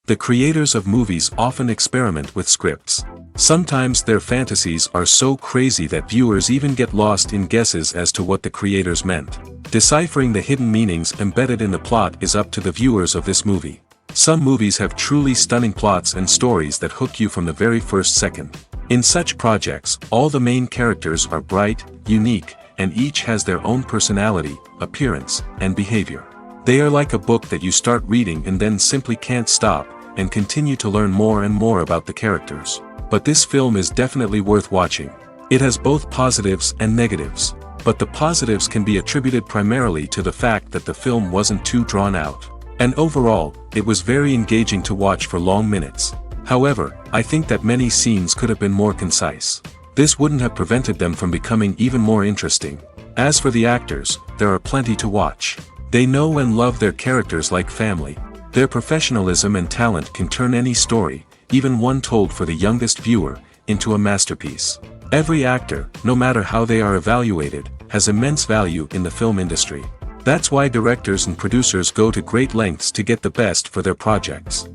The creators of movies often experiment with scripts. Sometimes their fantasies are so crazy that viewers even get lost in guesses as to what the creators meant. Deciphering the hidden meanings embedded in the plot is up to the viewers of this movie. Some movies have truly stunning plots and stories that hook you from the very first second. In such projects, all the main characters are bright, unique, and each has their own personality, appearance, and behavior. They are like a book that you start reading and then simply can't stop, and continue to learn more and more about the characters. But this film is definitely worth watching. It has both positives and negatives. But the positives can be attributed primarily to the fact that the film wasn't too drawn out. And overall, it was very engaging to watch for long minutes. However, I think that many scenes could have been more concise. This wouldn't have prevented them from becoming even more interesting. As for the actors, there are plenty to watch. They know and love their characters like family. Their professionalism and talent can turn any story, even one told for the youngest viewer, into a masterpiece. Every actor, no matter how they are evaluated, has immense value in the film industry. That's why directors and producers go to great lengths to get the best for their projects.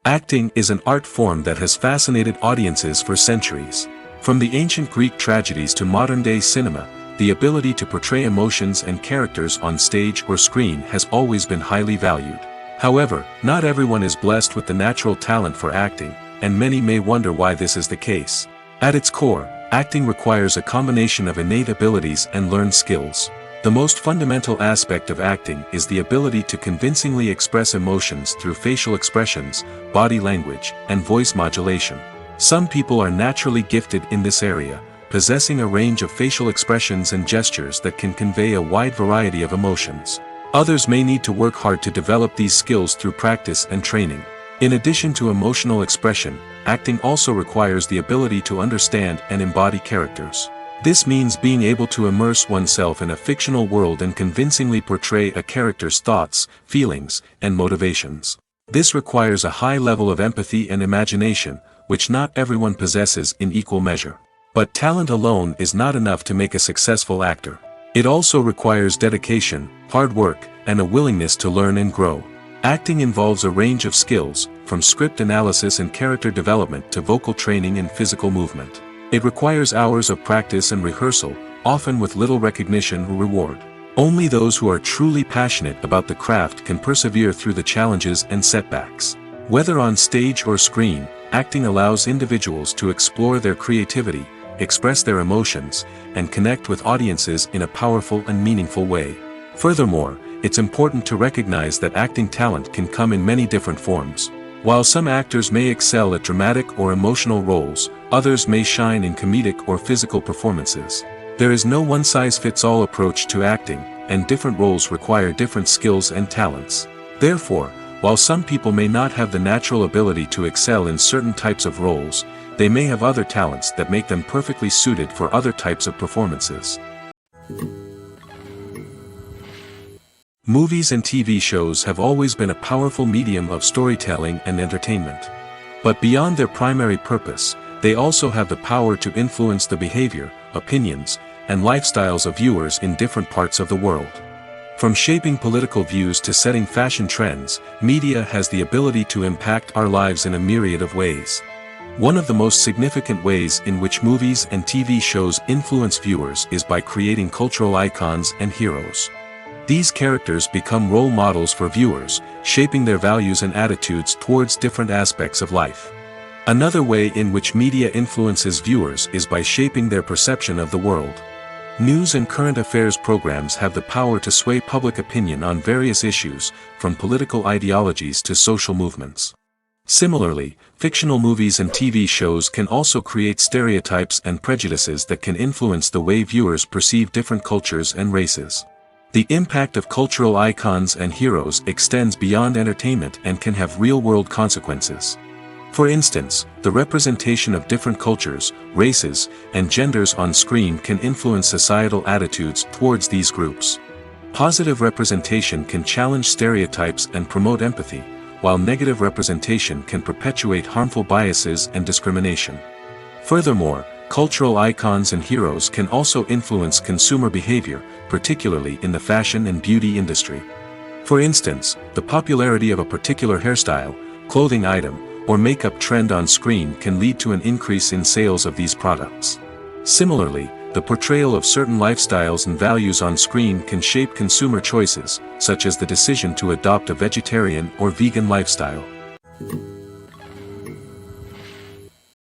Acting is an art form that has fascinated audiences for centuries. From the ancient Greek tragedies to modern-day cinema, the ability to portray emotions and characters on stage or screen has always been highly valued. However, not everyone is blessed with the natural talent for acting, and many may wonder why this is the case. At its core, acting requires a combination of innate abilities and learned skills. The most fundamental aspect of acting is the ability to convincingly express emotions through facial expressions, body language, and voice modulation. Some people are naturally gifted in this area, possessing a range of facial expressions and gestures that can convey a wide variety of emotions. Others may need to work hard to develop these skills through practice and training. In addition to emotional expression, acting also requires the ability to understand and embody characters. This means being able to immerse oneself in a fictional world and convincingly portray a character's thoughts, feelings, and motivations. This requires a high level of empathy and imagination, which not everyone possesses in equal measure. But talent alone is not enough to make a successful actor. It also requires dedication, hard work, and a willingness to learn and grow. Acting involves a range of skills, from script analysis and character development to vocal training and physical movement. It requires hours of practice and rehearsal, often with little recognition or reward. Only those who are truly passionate about the craft can persevere through the challenges and setbacks. Whether on stage or screen, acting allows individuals to explore their creativity, express their emotions, and connect with audiences in a powerful and meaningful way. Furthermore, it's important to recognize that acting talent can come in many different forms. While some actors may excel at dramatic or emotional roles, others may shine in comedic or physical performances. There is no one-size-fits-all approach to acting, and different roles require different skills and talents. Therefore, while some people may not have the natural ability to excel in certain types of roles, they may have other talents that make them perfectly suited for other types of performances. Movies and TV shows have always been a powerful medium of storytelling and entertainment. But beyond their primary purpose, they also have the power to influence the behavior, opinions, and lifestyles of viewers in different parts of the world. From shaping political views to setting fashion trends, media has the ability to impact our lives in a myriad of ways. One of the most significant ways in which movies and TV shows influence viewers is by creating cultural icons and heroes. These characters become role models for viewers, shaping their values and attitudes towards different aspects of life. Another way in which media influences viewers is by shaping their perception of the world. News and current affairs programs have the power to sway public opinion on various issues, from political ideologies to social movements. Similarly, fictional movies and TV shows can also create stereotypes and prejudices that can influence the way viewers perceive different cultures and races. The impact of cultural icons and heroes extends beyond entertainment and can have real-world consequences. For instance, the representation of different cultures, races, and genders on screen can influence societal attitudes towards these groups. Positive representation can challenge stereotypes and promote empathy, while negative representation can perpetuate harmful biases and discrimination. Furthermore, cultural icons and heroes can also influence consumer behavior, particularly in the fashion and beauty industry. For instance, the popularity of a particular hairstyle, clothing item, or makeup trend on screen can lead to an increase in sales of these products. Similarly, the portrayal of certain lifestyles and values on screen can shape consumer choices, such as the decision to adopt a vegetarian or vegan lifestyle.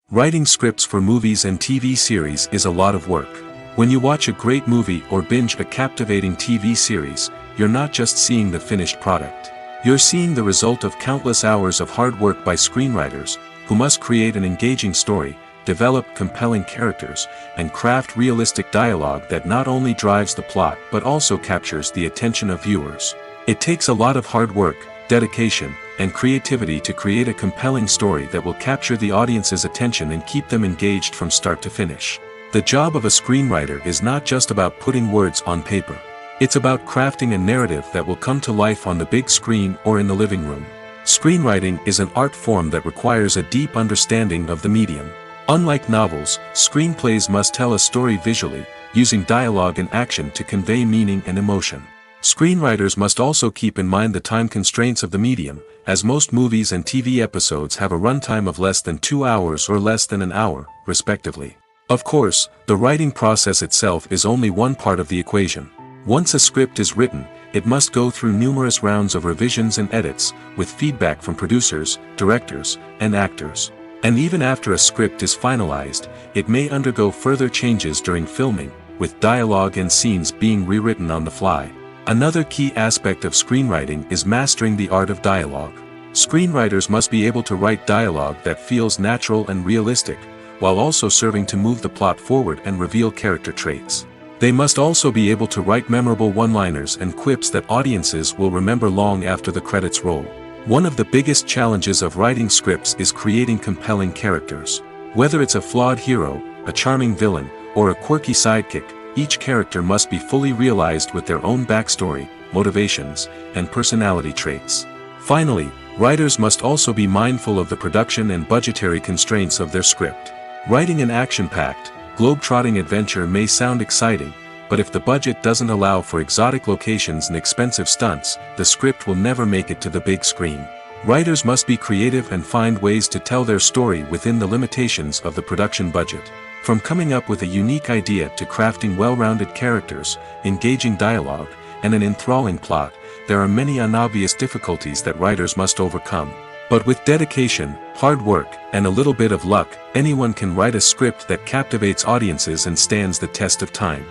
Writing scripts for movies and TV series is a lot of work. When you watch a great movie or binge a captivating TV series, you're not just seeing the finished product. You're seeing the result of countless hours of hard work by screenwriters, who must create an engaging story, develop compelling characters, and craft realistic dialogue that not only drives the plot but also captures the attention of viewers. It takes a lot of hard work, dedication, and creativity to create a compelling story that will capture the audience's attention and keep them engaged from start to finish. The job of a screenwriter is not just about putting words on paper. It's about crafting a narrative that will come to life on the big screen or in the living room. Screenwriting is an art form that requires a deep understanding of the medium. Unlike novels, screenplays must tell a story visually, using dialogue and action to convey meaning and emotion. Screenwriters must also keep in mind the time constraints of the medium, as most movies and TV episodes have a runtime of less than 2 hours or less than an hour, respectively. Of course, the writing process itself is only one part of the equation. Once a script is written, it must go through numerous rounds of revisions and edits, with feedback from producers, directors, and actors. And even after a script is finalized, it may undergo further changes during filming, with dialogue and scenes being rewritten on the fly. Another key aspect of screenwriting is mastering the art of dialogue. Screenwriters must be able to write dialogue that feels natural and realistic, while also serving to move the plot forward and reveal character traits. They must also be able to write memorable one-liners and quips that audiences will remember long after the credits roll. One of the biggest challenges of writing scripts is creating compelling characters. Whether it's a flawed hero, a charming villain, or a quirky sidekick, each character must be fully realized with their own backstory, motivations, and personality traits. Finally, writers must also be mindful of the production and budgetary constraints of their script. Writing an action-packed, globe-trotting adventure may sound exciting, but if the budget doesn't allow for exotic locations and expensive stunts, the script will never make it to the big screen. Writers must be creative and find ways to tell their story within the limitations of the production budget. From coming up with a unique idea to crafting well-rounded characters, engaging dialogue, and an enthralling plot, there are many unobvious difficulties that writers must overcome. But with dedication, hard work, and a little bit of luck, anyone can write a script that captivates audiences and stands the test of time.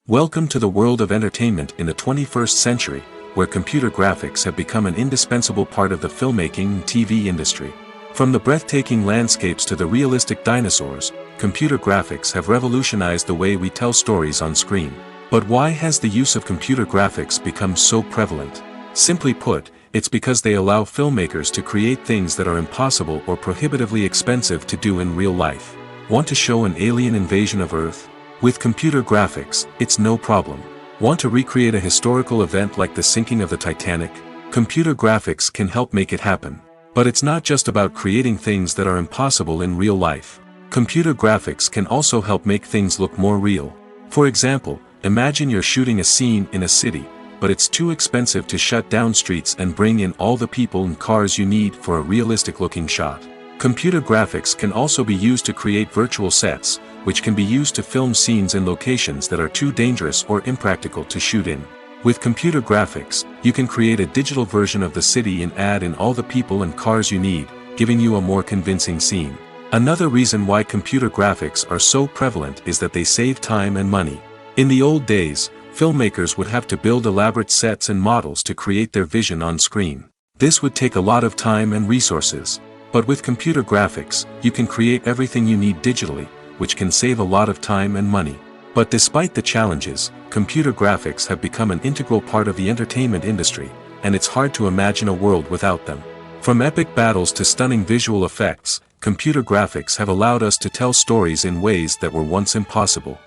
Welcome to the world of entertainment in the 21st century, where computer graphics have become an indispensable part of the filmmaking and TV industry. From the breathtaking landscapes to the realistic dinosaurs, computer graphics have revolutionized the way we tell stories on screen. But why has the use of computer graphics become so prevalent? Simply put, it's because they allow filmmakers to create things that are impossible or prohibitively expensive to do in real life. Want to show an alien invasion of Earth? With computer graphics, it's no problem. Want to recreate a historical event like the sinking of the Titanic? Computer graphics can help make it happen. But it's not just about creating things that are impossible in real life. Computer graphics can also help make things look more real. For example, imagine you're shooting a scene in a city, but it's too expensive to shut down streets and bring in all the people and cars you need for a realistic-looking shot. Computer graphics can also be used to create virtual sets, which can be used to film scenes in locations that are too dangerous or impractical to shoot in. With computer graphics, you can create a digital version of the city and add in all the people and cars you need, giving you a more convincing scene. Another reason why computer graphics are so prevalent is that they save time and money. In the old days, filmmakers would have to build elaborate sets and models to create their vision on screen. This would take a lot of time and resources. But with computer graphics, you can create everything you need digitally, which can save a lot of time and money. But despite the challenges, computer graphics have become an integral part of the entertainment industry, and it's hard to imagine a world without them. From epic battles to stunning visual effects, computer graphics have allowed us to tell stories in ways that were once impossible.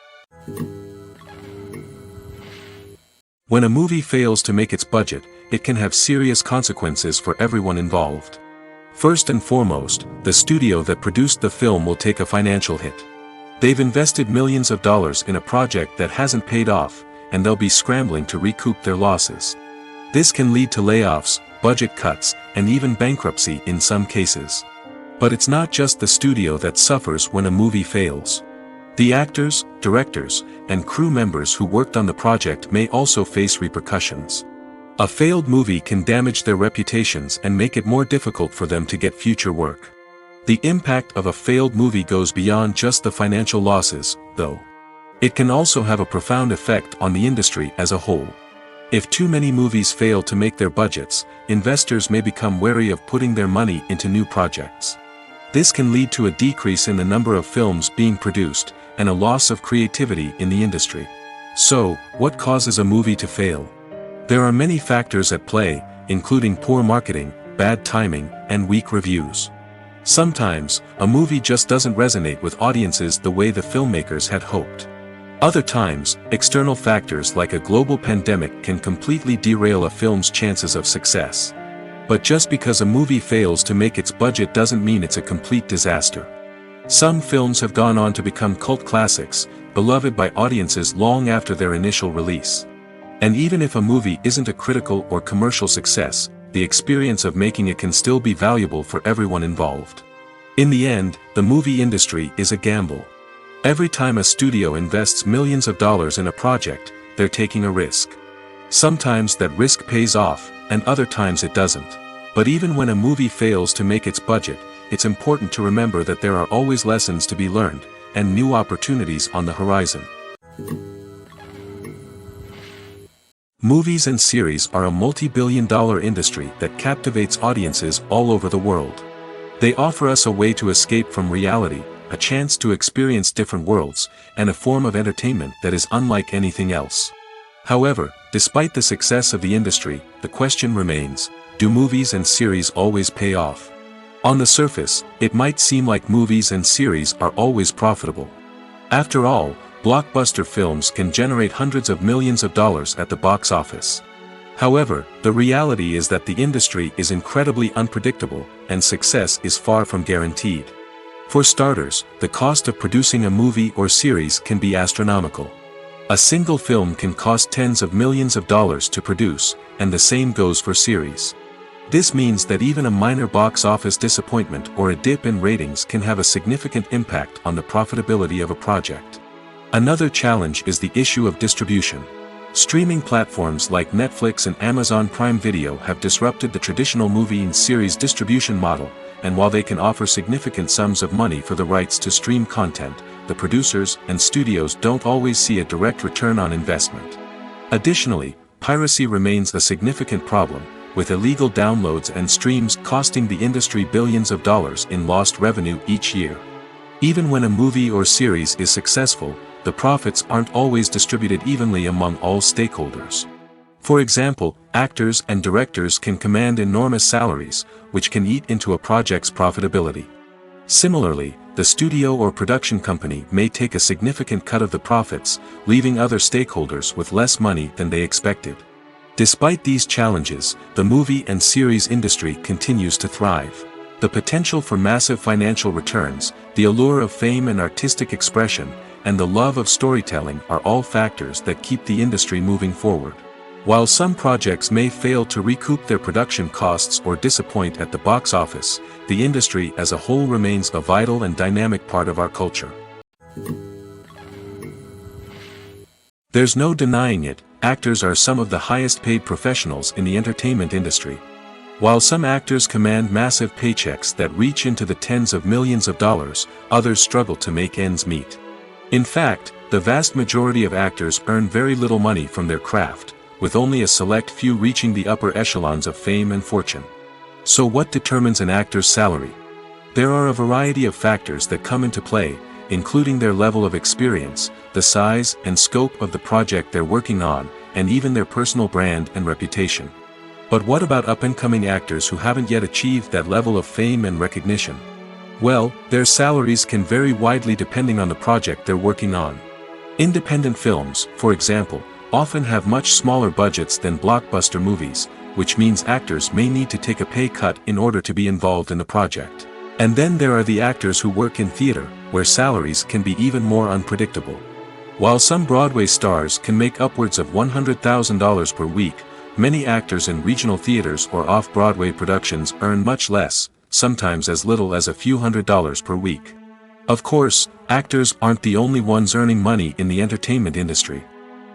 When a movie fails to make its budget, it can have serious consequences for everyone involved. First and foremost, the studio that produced the film will take a financial hit. They've invested millions of dollars in a project that hasn't paid off, and they'll be scrambling to recoup their losses. This can lead to layoffs, budget cuts, and even bankruptcy in some cases. But it's not just the studio that suffers when a movie fails. The actors, directors, and crew members who worked on the project may also face repercussions. A failed movie can damage their reputations and make it more difficult for them to get future work. The impact of a failed movie goes beyond just the financial losses, though. It can also have a profound effect on the industry as a whole. If too many movies fail to make their budgets, investors may become wary of putting their money into new projects. This can lead to a decrease in the number of films being produced, and a loss of creativity in the industry. So, what causes a movie to fail? There are many factors at play, including poor marketing, bad timing, and weak reviews. Sometimes, a movie just doesn't resonate with audiences the way the filmmakers had hoped. Other times, external factors like a global pandemic can completely derail a film's chances of success. But just because a movie fails to make its budget doesn't mean it's a complete disaster. Some films have gone on to become cult classics, beloved by audiences long after their initial release. And even if a movie isn't a critical or commercial success, the experience of making it can still be valuable for everyone involved. In the end, the movie industry is a gamble. Every time a studio invests millions of dollars in a project, they're taking a risk. Sometimes that risk pays off, and other times it doesn't. But even when a movie fails to make its budget, it's important to remember that there are always lessons to be learned, and new opportunities on the horizon. Movies and series are a multi-billion-dollar industry that captivates audiences all over the world. They offer us a way to escape from reality, a chance to experience different worlds, and a form of entertainment that is unlike anything else. However, despite the success of the industry, the question remains, do movies and series always pay off? On the surface, it might seem like movies and series are always profitable. After all, blockbuster films can generate hundreds of millions of dollars at the box office. However, the reality is that the industry is incredibly unpredictable, and success is far from guaranteed. For starters, the cost of producing a movie or series can be astronomical. A single film can cost tens of millions of dollars to produce, and the same goes for series. This means that even a minor box office disappointment or a dip in ratings can have a significant impact on the profitability of a project. Another challenge is the issue of distribution. Streaming platforms like Netflix and Amazon Prime Video have disrupted the traditional movie and series distribution model, and while they can offer significant sums of money for the rights to stream content, the producers and studios don't always see a direct return on investment. Additionally, piracy remains a significant problem, with illegal downloads and streams costing the industry billions of dollars in lost revenue each year. Even when a movie or series is successful, the profits aren't always distributed evenly among all stakeholders. For example, actors and directors can command enormous salaries, which can eat into a project's profitability. Similarly, the studio or production company may take a significant cut of the profits, leaving other stakeholders with less money than they expected. Despite these challenges, the movie and series industry continues to thrive. The potential for massive financial returns, the allure of fame and artistic expression, and the love of storytelling are all factors that keep the industry moving forward. While some projects may fail to recoup their production costs or disappoint at the box office, the industry as a whole remains a vital and dynamic part of our culture. There's no denying it, actors are some of the highest paid professionals in the entertainment industry. While some actors command massive paychecks that reach into the tens of millions of dollars, others struggle to make ends meet. In fact, the vast majority of actors earn very little money from their craft, with only a select few reaching the upper echelons of fame and fortune. So what determines an actor's salary? There are a variety of factors that come into play, including their level of experience, the size and scope of the project they're working on, and even their personal brand and reputation. But what about up-and-coming actors who haven't yet achieved that level of fame and recognition? Well, their salaries can vary widely depending on the project they're working on. Independent films, for example, often have much smaller budgets than blockbuster movies, which means actors may need to take a pay cut in order to be involved in the project. And then there are the actors who work in theater, where salaries can be even more unpredictable. While some Broadway stars can make upwards of $100,000 per week, many actors in regional theaters or off-Broadway productions earn much less, sometimes as little as a few $100s per week. Of course, actors aren't the only ones earning money in the entertainment industry.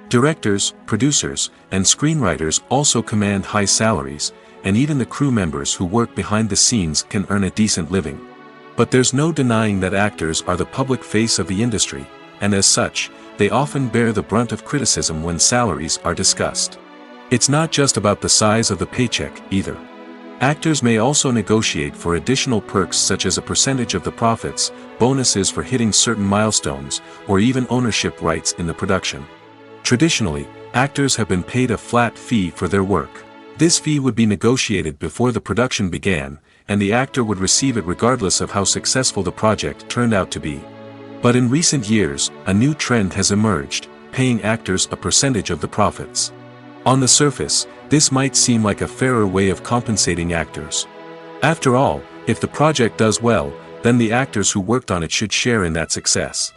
Directors, producers, and screenwriters also command high salaries, and even the crew members who work behind the scenes can earn a decent living. But there's no denying that actors are the public face of the industry, and as such, they often bear the brunt of criticism when salaries are discussed. It's not just about the size of the paycheck, either. Actors may also negotiate for additional perks such as a percentage of the profits, bonuses for hitting certain milestones, or even ownership rights in the production. Traditionally, actors have been paid a flat fee for their work. This fee would be negotiated before the production began, and the actor would receive it regardless of how successful the project turned out to be. But in recent years, a new trend has emerged, paying actors a percentage of the profits. On the surface, this might seem like a fairer way of compensating actors. After all, if the project does well, then the actors who worked on it should share in that success.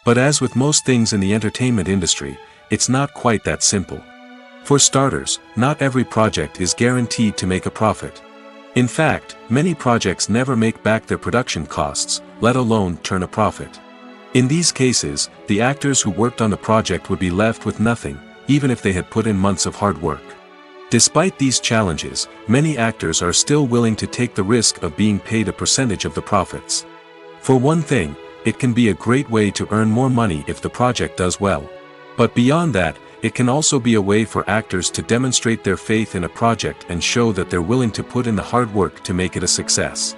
But as with most things in the entertainment industry, it's not quite that simple. For starters, not every project is guaranteed to make a profit. In fact, many projects never make back their production costs, let alone turn a profit. In these cases, the actors who worked on the project would be left with nothing, even if they had put in months of hard work. Despite these challenges, many actors are still willing to take the risk of being paid a percentage of the profits. For one thing, it can be a great way to earn more money if the project does well. But beyond that, it can also be a way for actors to demonstrate their faith in a project and show that they're willing to put in the hard work to make it a success.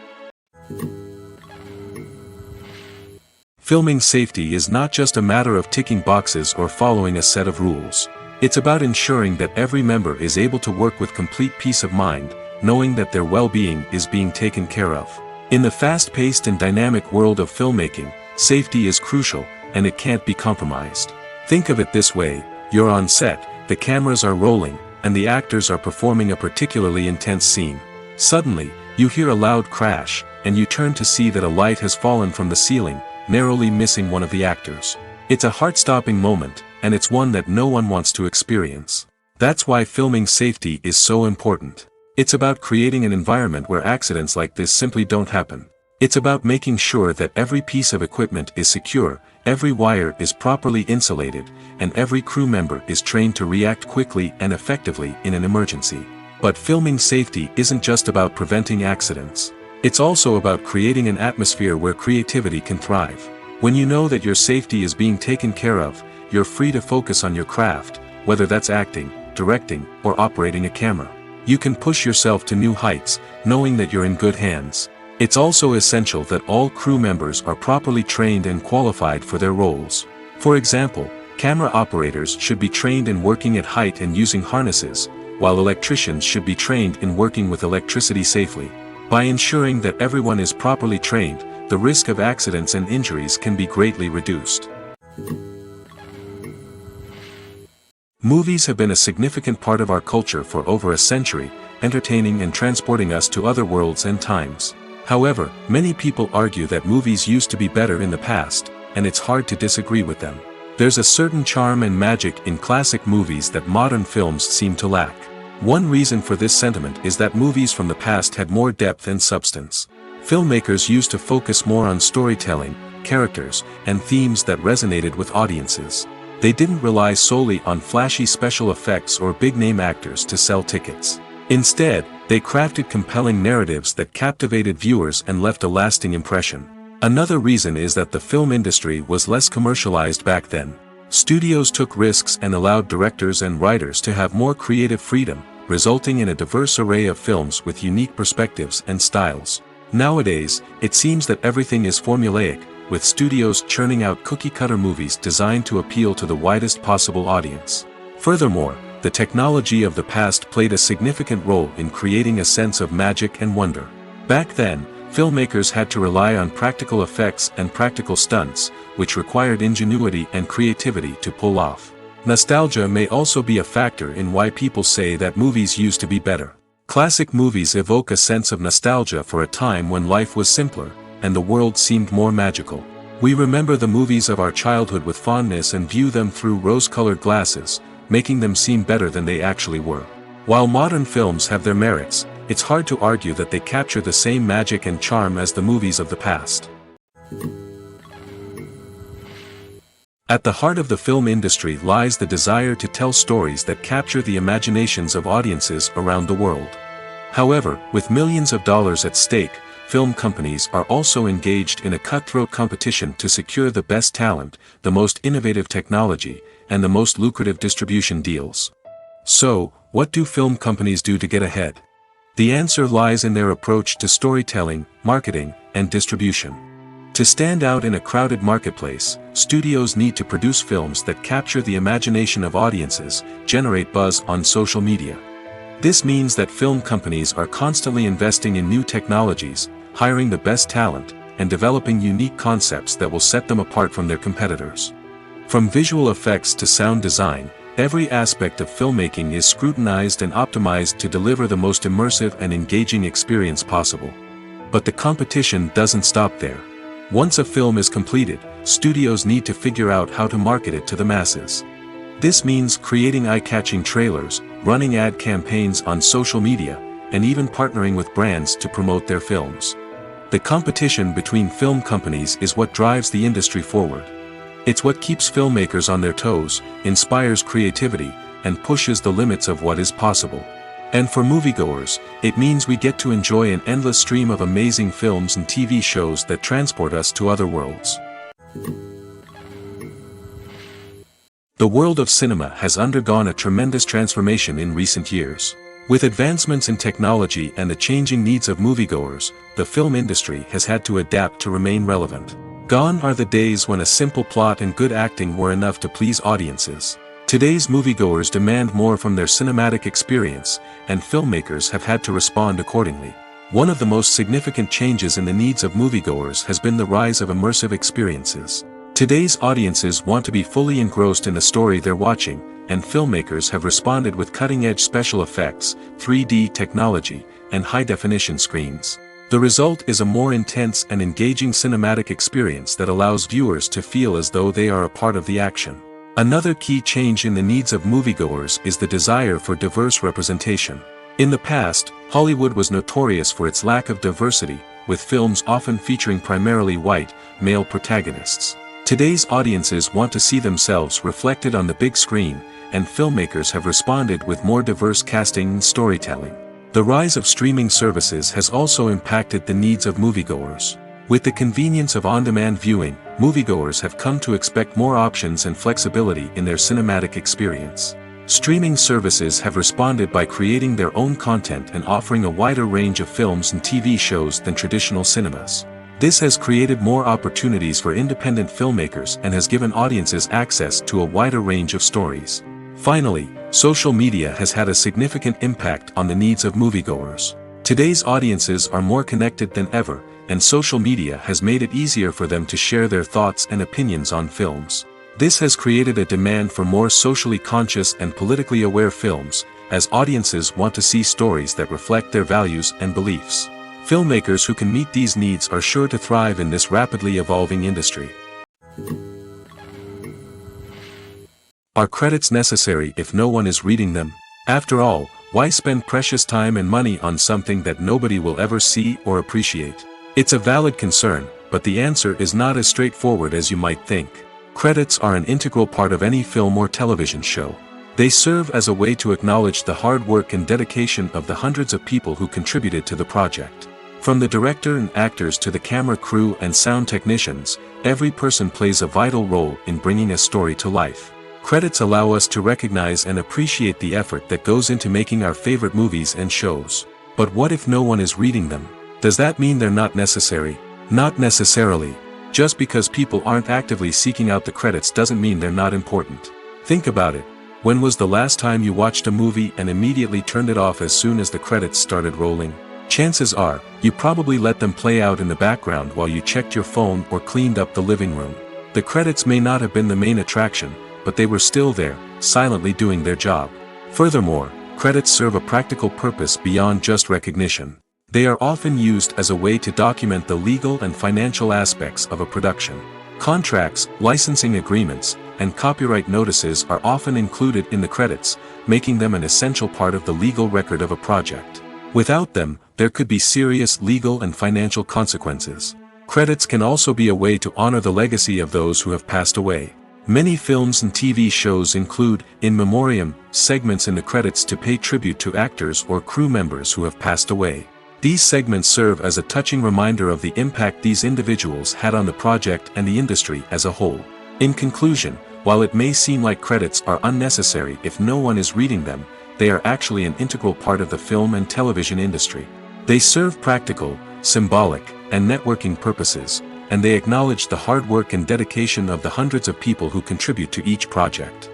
Filming safety is not just a matter of ticking boxes or following a set of rules. It's about ensuring that every member is able to work with complete peace of mind, knowing that their well-being is being taken care of. In the fast-paced and dynamic world of filmmaking, safety is crucial, and it can't be compromised. Think of it this way: you're on set, the cameras are rolling, and the actors are performing a particularly intense scene. Suddenly, you hear a loud crash, and you turn to see that a light has fallen from the ceiling, narrowly missing one of the actors. It's a heart-stopping moment, and it's one that no one wants to experience. That's why filming safety is so important. It's about creating an environment where accidents like this simply don't happen. It's about making sure that every piece of equipment is secure, every wire is properly insulated, and every crew member is trained to react quickly and effectively in an emergency. But filming safety isn't just about preventing accidents. It's also about creating an atmosphere where creativity can thrive. When you know that your safety is being taken care of, you're free to focus on your craft, whether that's acting, directing, or operating a camera. You can push yourself to new heights, knowing that you're in good hands. It's also essential that all crew members are properly trained and qualified for their roles. For example, camera operators should be trained in working at height and using harnesses, while electricians should be trained in working with electricity safely. By ensuring that everyone is properly trained, the risk of accidents and injuries can be greatly reduced. Movies have been a significant part of our culture for over a century, entertaining and transporting us to other worlds and times. However, many people argue that movies used to be better in the past, and it's hard to disagree with them. There's a certain charm and magic in classic movies that modern films seem to lack. One reason for this sentiment is that movies from the past had more depth and substance. Filmmakers used to focus more on storytelling, characters, and themes that resonated with audiences. They didn't rely solely on flashy special effects or big-name actors to sell tickets. Instead, they crafted compelling narratives that captivated viewers and left a lasting impression. Another reason is that the film industry was less commercialized back then. Studios took risks and allowed directors and writers to have more creative freedom, resulting in a diverse array of films with unique perspectives and styles. Nowadays, it seems that everything is formulaic, with studios churning out cookie-cutter movies designed to appeal to the widest possible audience. Furthermore, the technology of the past played a significant role in creating a sense of magic and wonder. Back then, filmmakers had to rely on practical effects and practical stunts, which required ingenuity and creativity to pull off. Nostalgia may also be a factor in why people say that movies used to be better. Classic movies evoke a sense of nostalgia for a time when life was simpler, and the world seemed more magical. We remember the movies of our childhood with fondness and view them through rose-colored glasses, making them seem better than they actually were. While modern films have their merits, it's hard to argue that they capture the same magic and charm as the movies of the past. At the heart of the film industry lies the desire to tell stories that capture the imaginations of audiences around the world. However, with millions of dollars at stake, film companies are also engaged in a cutthroat competition to secure the best talent, the most innovative technology, and the most lucrative distribution deals. So, what do film companies do to get ahead? The answer lies in their approach to storytelling, marketing, and distribution. To stand out in a crowded marketplace, studios need to produce films that capture the imagination of audiences, generate buzz on social media. This means that film companies are constantly investing in new technologies, hiring the best talent, and developing unique concepts that will set them apart from their competitors. From visual effects to sound design, every aspect of filmmaking is scrutinized and optimized to deliver the most immersive and engaging experience possible. But the competition doesn't stop there. Once a film is completed, studios need to figure out how to market it to the masses. This means creating eye-catching trailers, running ad campaigns on social media, and even partnering with brands to promote their films. The competition between film companies is what drives the industry forward. It's what keeps filmmakers on their toes, inspires creativity, and pushes the limits of what is possible. And for moviegoers, it means we get to enjoy an endless stream of amazing films and TV shows that transport us to other worlds. The world of cinema has undergone a tremendous transformation in recent years. With advancements in technology and the changing needs of moviegoers, the film industry has had to adapt to remain relevant. Gone are the days when a simple plot and good acting were enough to please audiences. Today's moviegoers demand more from their cinematic experience, and filmmakers have had to respond accordingly. One of the most significant changes in the needs of moviegoers has been the rise of immersive experiences. Today's audiences want to be fully engrossed in the story they're watching, and filmmakers have responded with cutting-edge special effects, 3D technology, and high-definition screens. The result is a more intense and engaging cinematic experience that allows viewers to feel as though they are a part of the action. Another key change in the needs of moviegoers is the desire for diverse representation. In the past, Hollywood was notorious for its lack of diversity, with films often featuring primarily white, male protagonists. Today's audiences want to see themselves reflected on the big screen, and filmmakers have responded with more diverse casting and storytelling. The rise of streaming services has also impacted the needs of moviegoers. With the convenience of on-demand viewing, moviegoers have come to expect more options and flexibility in their cinematic experience. Streaming services have responded by creating their own content and offering a wider range of films and TV shows than traditional cinemas. This has created more opportunities for independent filmmakers and has given audiences access to a wider range of stories. Finally, social media has had a significant impact on the needs of moviegoers. Today's audiences are more connected than ever, and social media has made it easier for them to share their thoughts and opinions on films. This has created a demand for more socially conscious and politically aware films, as audiences want to see stories that reflect their values and beliefs. Filmmakers who can meet these needs are sure to thrive in this rapidly evolving industry. Are credits necessary if no one is reading them? After all, why spend precious time and money on something that nobody will ever see or appreciate? It's a valid concern, but the answer is not as straightforward as you might think. Credits are an integral part of any film or television show. They serve as a way to acknowledge the hard work and dedication of the hundreds of people who contributed to the project. From the director and actors to the camera crew and sound technicians, every person plays a vital role in bringing a story to life. Credits allow us to recognize and appreciate the effort that goes into making our favorite movies and shows. But what if no one is reading them? Does that mean they're not necessary? Not necessarily. Just because people aren't actively seeking out the credits doesn't mean they're not important. Think about it. When was the last time you watched a movie and immediately turned it off as soon as the credits started rolling? Chances are, you probably let them play out in the background while you checked your phone or cleaned up the living room. The credits may not have been the main attraction, but they were still there, silently doing their job. Furthermore, credits serve a practical purpose beyond just recognition. They are often used as a way to document the legal and financial aspects of a production. Contracts, licensing agreements, and copyright notices are often included in the credits, making them an essential part of the legal record of a project. Without them, there could be serious legal and financial consequences. Credits can also be a way to honor the legacy of those who have passed away. Many films and TV shows include, in memoriam, segments in the credits to pay tribute to actors or crew members who have passed away. These segments serve as a touching reminder of the impact these individuals had on the project and the industry as a whole. In conclusion, while it may seem like credits are unnecessary if no one is reading them, they are actually an integral part of the film and television industry. They serve practical, symbolic, and networking purposes, and they acknowledge the hard work and dedication of the hundreds of people who contribute to each project.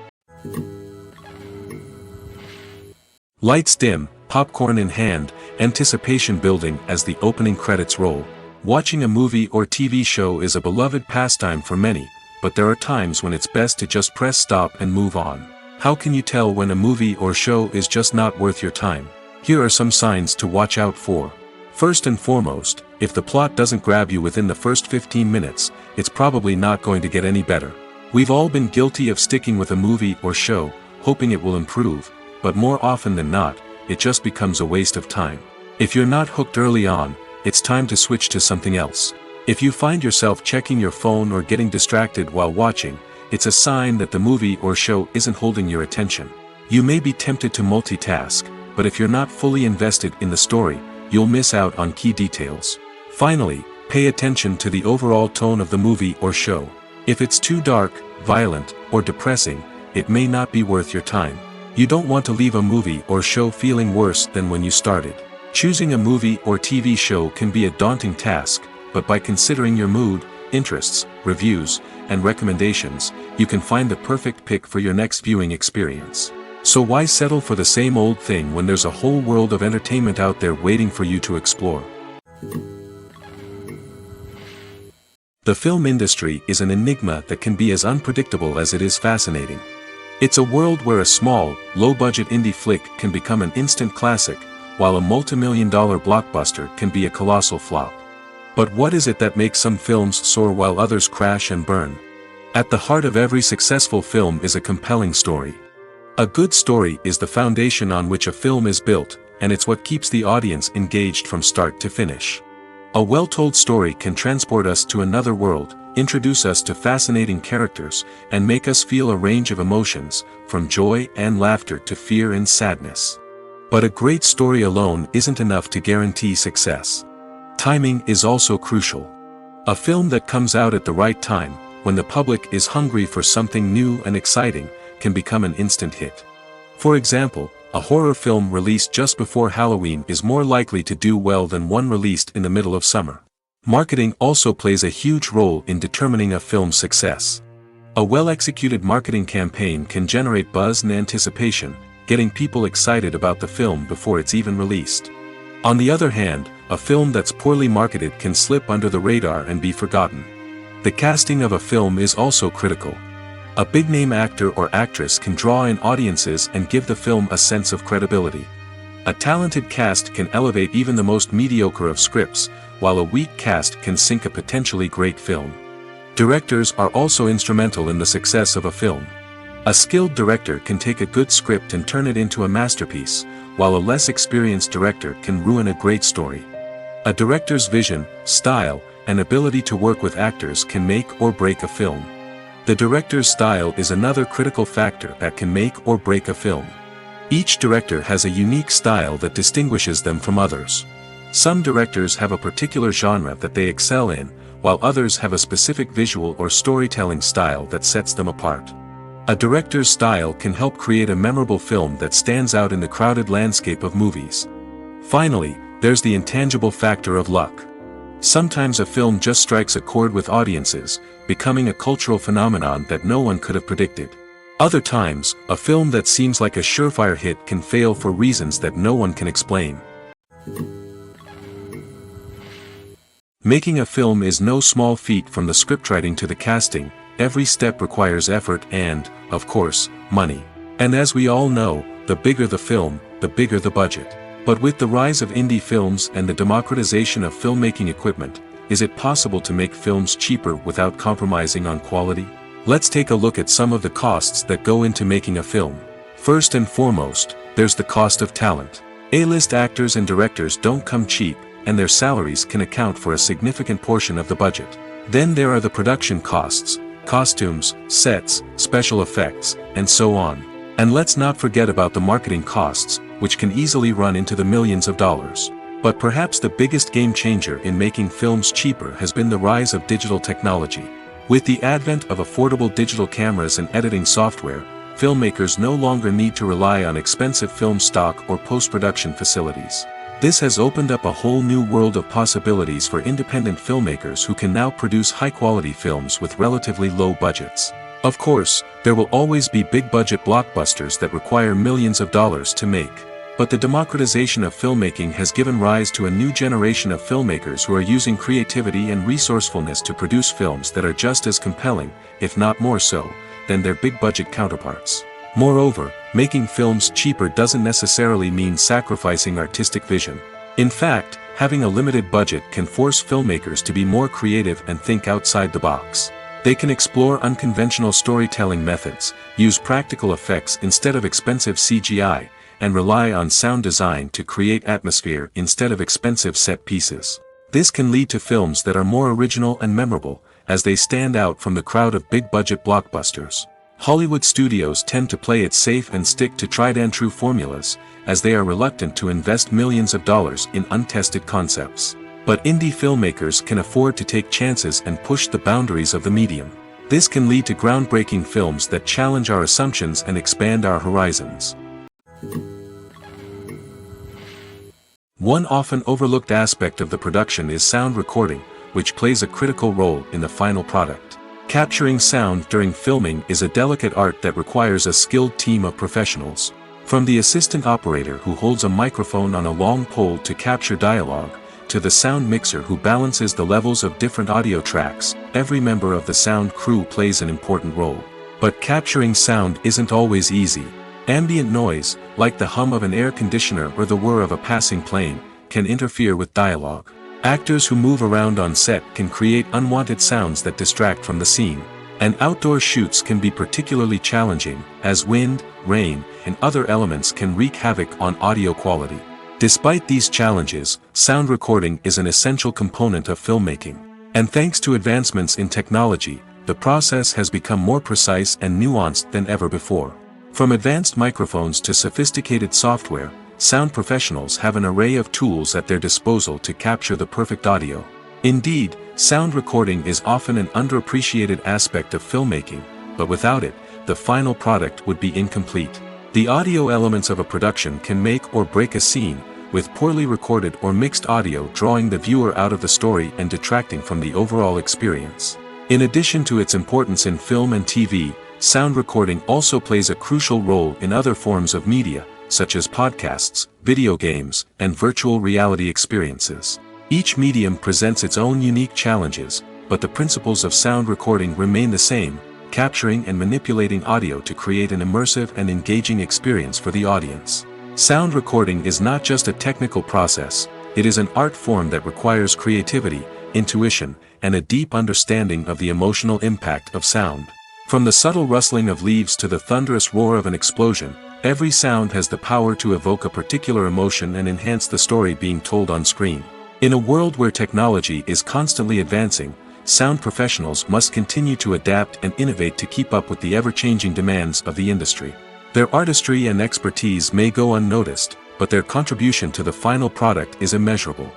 Lights dim, popcorn in hand, anticipation building as the opening credits roll. Watching a movie or TV show is a beloved pastime for many, but there are times when it's best to just press stop and move on. How can you tell when a movie or show is just not worth your time? Here are some signs to watch out for. First and foremost, if the plot doesn't grab you within the first 15 minutes, it's probably not going to get any better. We've all been guilty of sticking with a movie or show, hoping it will improve, but more often than not, it just becomes a waste of time. If you're not hooked early on, it's time to switch to something else. If you find yourself checking your phone or getting distracted while watching, it's a sign that the movie or show isn't holding your attention. You may be tempted to multitask, but if you're not fully invested in the story, you'll miss out on key details. Finally, pay attention to the overall tone of the movie or show. If it's too dark, violent, or depressing, it may not be worth your time. You don't want to leave a movie or show feeling worse than when you started. Choosing a movie or TV show can be a daunting task, but by considering your mood, interests, reviews, and recommendations, you can find the perfect pick for your next viewing experience. So why settle for the same old thing when there's a whole world of entertainment out there waiting for you to explore? The film industry is an enigma that can be as unpredictable as it is fascinating. It's a world where a small, low-budget indie flick can become an instant classic, while a multi-million-dollar blockbuster can be a colossal flop. But what is it that makes some films soar while others crash and burn? At the heart of every successful film is a compelling story. A good story is the foundation on which a film is built, and it's what keeps the audience engaged from start to finish. A well-told story can transport us to another world, introduce us to fascinating characters, and make us feel a range of emotions, from joy and laughter to fear and sadness. But a great story alone isn't enough to guarantee success. Timing is also crucial. A film that comes out at the right time, when the public is hungry for something new and exciting, can become an instant hit. For example, a horror film released just before Halloween is more likely to do well than one released in the middle of summer. Marketing also plays a huge role in determining a film's success. A well-executed marketing campaign can generate buzz and anticipation, getting people excited about the film before it's even released. On the other hand, a film that's poorly marketed can slip under the radar and be forgotten. The casting of a film is also critical. A big-name actor or actress can draw in audiences and give the film a sense of credibility. A talented cast can elevate even the most mediocre of scripts, while a weak cast can sink a potentially great film. Directors are also instrumental in the success of a film. A skilled director can take a good script and turn it into a masterpiece, while a less experienced director can ruin a great story. A director's vision, style, and ability to work with actors can make or break a film. The director's style is another critical factor that can make or break a film. Each director has a unique style that distinguishes them from others. Some directors have a particular genre that they excel in, while others have a specific visual or storytelling style that sets them apart. A director's style can help create a memorable film that stands out in the crowded landscape of movies. Finally, there's the intangible factor of luck. Sometimes a film just strikes a chord with audiences, becoming a cultural phenomenon that no one could have predicted. Other times, a film that seems like a surefire hit can fail for reasons that no one can explain. Making a film is no small feat. From the scriptwriting to the casting, every step requires effort and, of course, money. And as we all know, the bigger the film, the bigger the budget. But with the rise of indie films and the democratization of filmmaking equipment, is it possible to make films cheaper without compromising on quality? Let's take a look at some of the costs that go into making a film. First and foremost, there's the cost of talent. A-list actors and directors don't come cheap, and their salaries can account for a significant portion of the budget. Then there are the production costs, costumes, sets, special effects, and so on. And let's not forget about the marketing costs, which can easily run into the millions of dollars. But perhaps the biggest game changer in making films cheaper has been the rise of digital technology. With the advent of affordable digital cameras and editing software, filmmakers no longer need to rely on expensive film stock or post-production facilities. This has opened up a whole new world of possibilities for independent filmmakers who can now produce high-quality films with relatively low budgets. Of course, there will always be big-budget blockbusters that require millions of dollars to make. But the democratization of filmmaking has given rise to a new generation of filmmakers who are using creativity and resourcefulness to produce films that are just as compelling, if not more so, than their big-budget counterparts. Moreover, making films cheaper doesn't necessarily mean sacrificing artistic vision. In fact, having a limited budget can force filmmakers to be more creative and think outside the box. They can explore unconventional storytelling methods, use practical effects instead of expensive CGI, and rely on sound design to create atmosphere instead of expensive set pieces. This can lead to films that are more original and memorable, as they stand out from the crowd of big-budget blockbusters. Hollywood studios tend to play it safe and stick to tried-and-true formulas, as they are reluctant to invest millions of dollars in untested concepts. But indie filmmakers can afford to take chances and push the boundaries of the medium. This can lead to groundbreaking films that challenge our assumptions and expand our horizons. One often overlooked aspect of the production is sound recording, which plays a critical role in the final product. Capturing sound during filming is a delicate art that requires a skilled team of professionals. From the assistant operator who holds a microphone on a long pole to capture dialogue, to the sound mixer who balances the levels of different audio tracks, every member of the sound crew plays an important role. But capturing sound isn't always easy. Ambient noise, like the hum of an air conditioner or the whir of a passing plane, can interfere with dialogue. Actors who move around on set can create unwanted sounds that distract from the scene. And outdoor shoots can be particularly challenging, as wind, rain, and other elements can wreak havoc on audio quality. Despite these challenges, sound recording is an essential component of filmmaking. And thanks to advancements in technology, the process has become more precise and nuanced than ever before. From advanced microphones to sophisticated software, sound professionals have an array of tools at their disposal to capture the perfect audio. Indeed, sound recording is often an underappreciated aspect of filmmaking, but without it, the final product would be incomplete. The audio elements of a production can make or break a scene, with poorly recorded or mixed audio drawing the viewer out of the story and detracting from the overall experience. In addition to its importance in film and TV, sound recording also plays a crucial role in other forms of media, such as podcasts, video games, and virtual reality experiences. Each medium presents its own unique challenges, but the principles of sound recording remain the same, capturing and manipulating audio to create an immersive and engaging experience for the audience. Sound recording is not just a technical process, it is an art form that requires creativity, intuition, and a deep understanding of the emotional impact of sound. From the subtle rustling of leaves to the thunderous roar of an explosion, every sound has the power to evoke a particular emotion and enhance the story being told on screen. In a world where technology is constantly advancing, sound professionals must continue to adapt and innovate to keep up with the ever-changing demands of the industry. Their artistry and expertise may go unnoticed, but their contribution to the final product is immeasurable.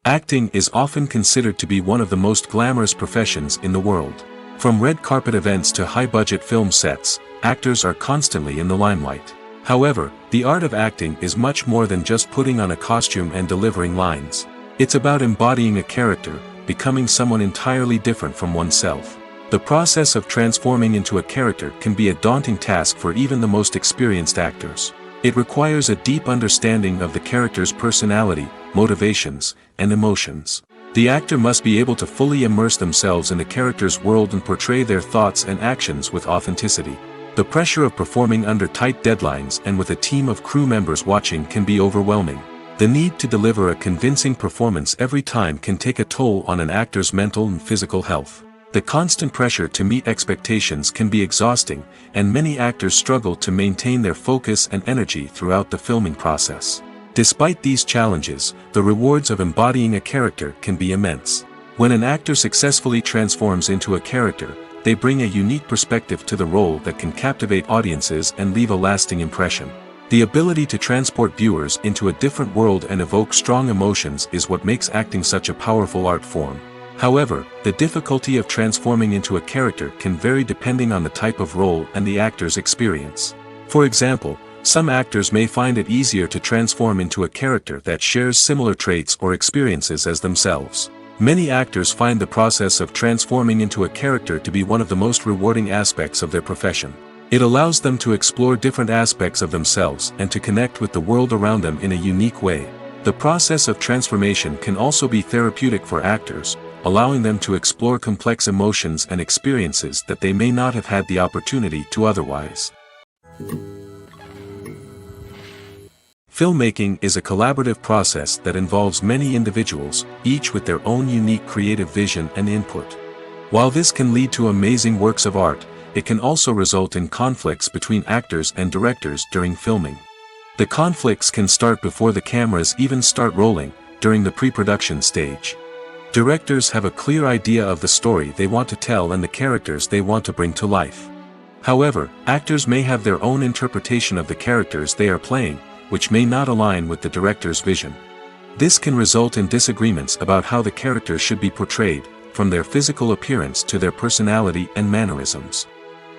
Acting is often considered to be one of the most glamorous professions in the world. From red carpet events to high-budget film sets, actors are constantly in the limelight. However, the art of acting is much more than just putting on a costume and delivering lines. It's about embodying a character, becoming someone entirely different from oneself. The process of transforming into a character can be a daunting task for even the most experienced actors. It requires a deep understanding of the character's personality, motivations, and emotions. The actor must be able to fully immerse themselves in the character's world and portray their thoughts and actions with authenticity. The pressure of performing under tight deadlines and with a team of crew members watching can be overwhelming. The need to deliver a convincing performance every time can take a toll on an actor's mental and physical health. The constant pressure to meet expectations can be exhausting, and many actors struggle to maintain their focus and energy throughout the filming process. Despite these challenges, the rewards of embodying a character can be immense. When an actor successfully transforms into a character, they bring a unique perspective to the role that can captivate audiences and leave a lasting impression. The ability to transport viewers into a different world and evoke strong emotions is what makes acting such a powerful art form. However, the difficulty of transforming into a character can vary depending on the type of role and the actor's experience. For example, some actors may find it easier to transform into a character that shares similar traits or experiences as themselves. Many actors find the process of transforming into a character to be one of the most rewarding aspects of their profession. It allows them to explore different aspects of themselves and to connect with the world around them in a unique way. The process of transformation can also be therapeutic for actors, allowing them to explore complex emotions and experiences that they may not have had the opportunity to otherwise. Filmmaking is a collaborative process that involves many individuals, each with their own unique creative vision and input. While this can lead to amazing works of art, it can also result in conflicts between actors and directors during filming. The conflicts can start before the cameras even start rolling, during the pre-production stage. Directors have a clear idea of the story they want to tell and the characters they want to bring to life. However, actors may have their own interpretation of the characters they are playing, which may not align with the director's vision. This can result in disagreements about how the characters should be portrayed, from their physical appearance to their personality and mannerisms.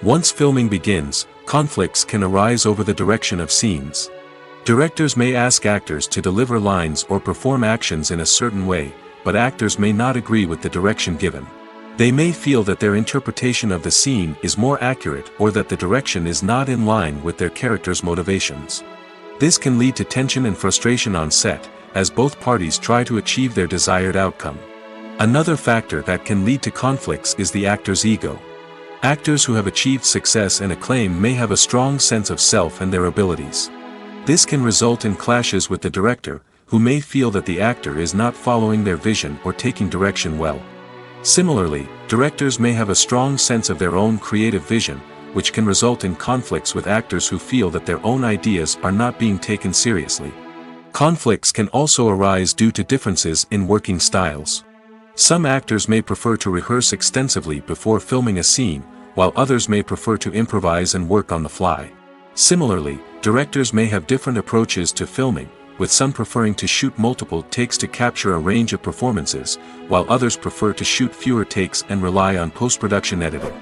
Once filming begins, conflicts can arise over the direction of scenes. Directors may ask actors to deliver lines or perform actions in a certain way, but actors may not agree with the direction given. They may feel that their interpretation of the scene is more accurate or that the direction is not in line with their character's motivations. This can lead to tension and frustration on set, as both parties try to achieve their desired outcome. Another factor that can lead to conflicts is the actor's ego. Actors who have achieved success and acclaim may have a strong sense of self and their abilities. This can result in clashes with the director, who may feel that the actor is not following their vision or taking direction well. Similarly, directors may have a strong sense of their own creative vision, which can result in conflicts with actors who feel that their own ideas are not being taken seriously. Conflicts can also arise due to differences in working styles. Some actors may prefer to rehearse extensively before filming a scene, while others may prefer to improvise and work on the fly. Similarly, directors may have different approaches to filming, with some preferring to shoot multiple takes to capture a range of performances, while others prefer to shoot fewer takes and rely on post-production editing.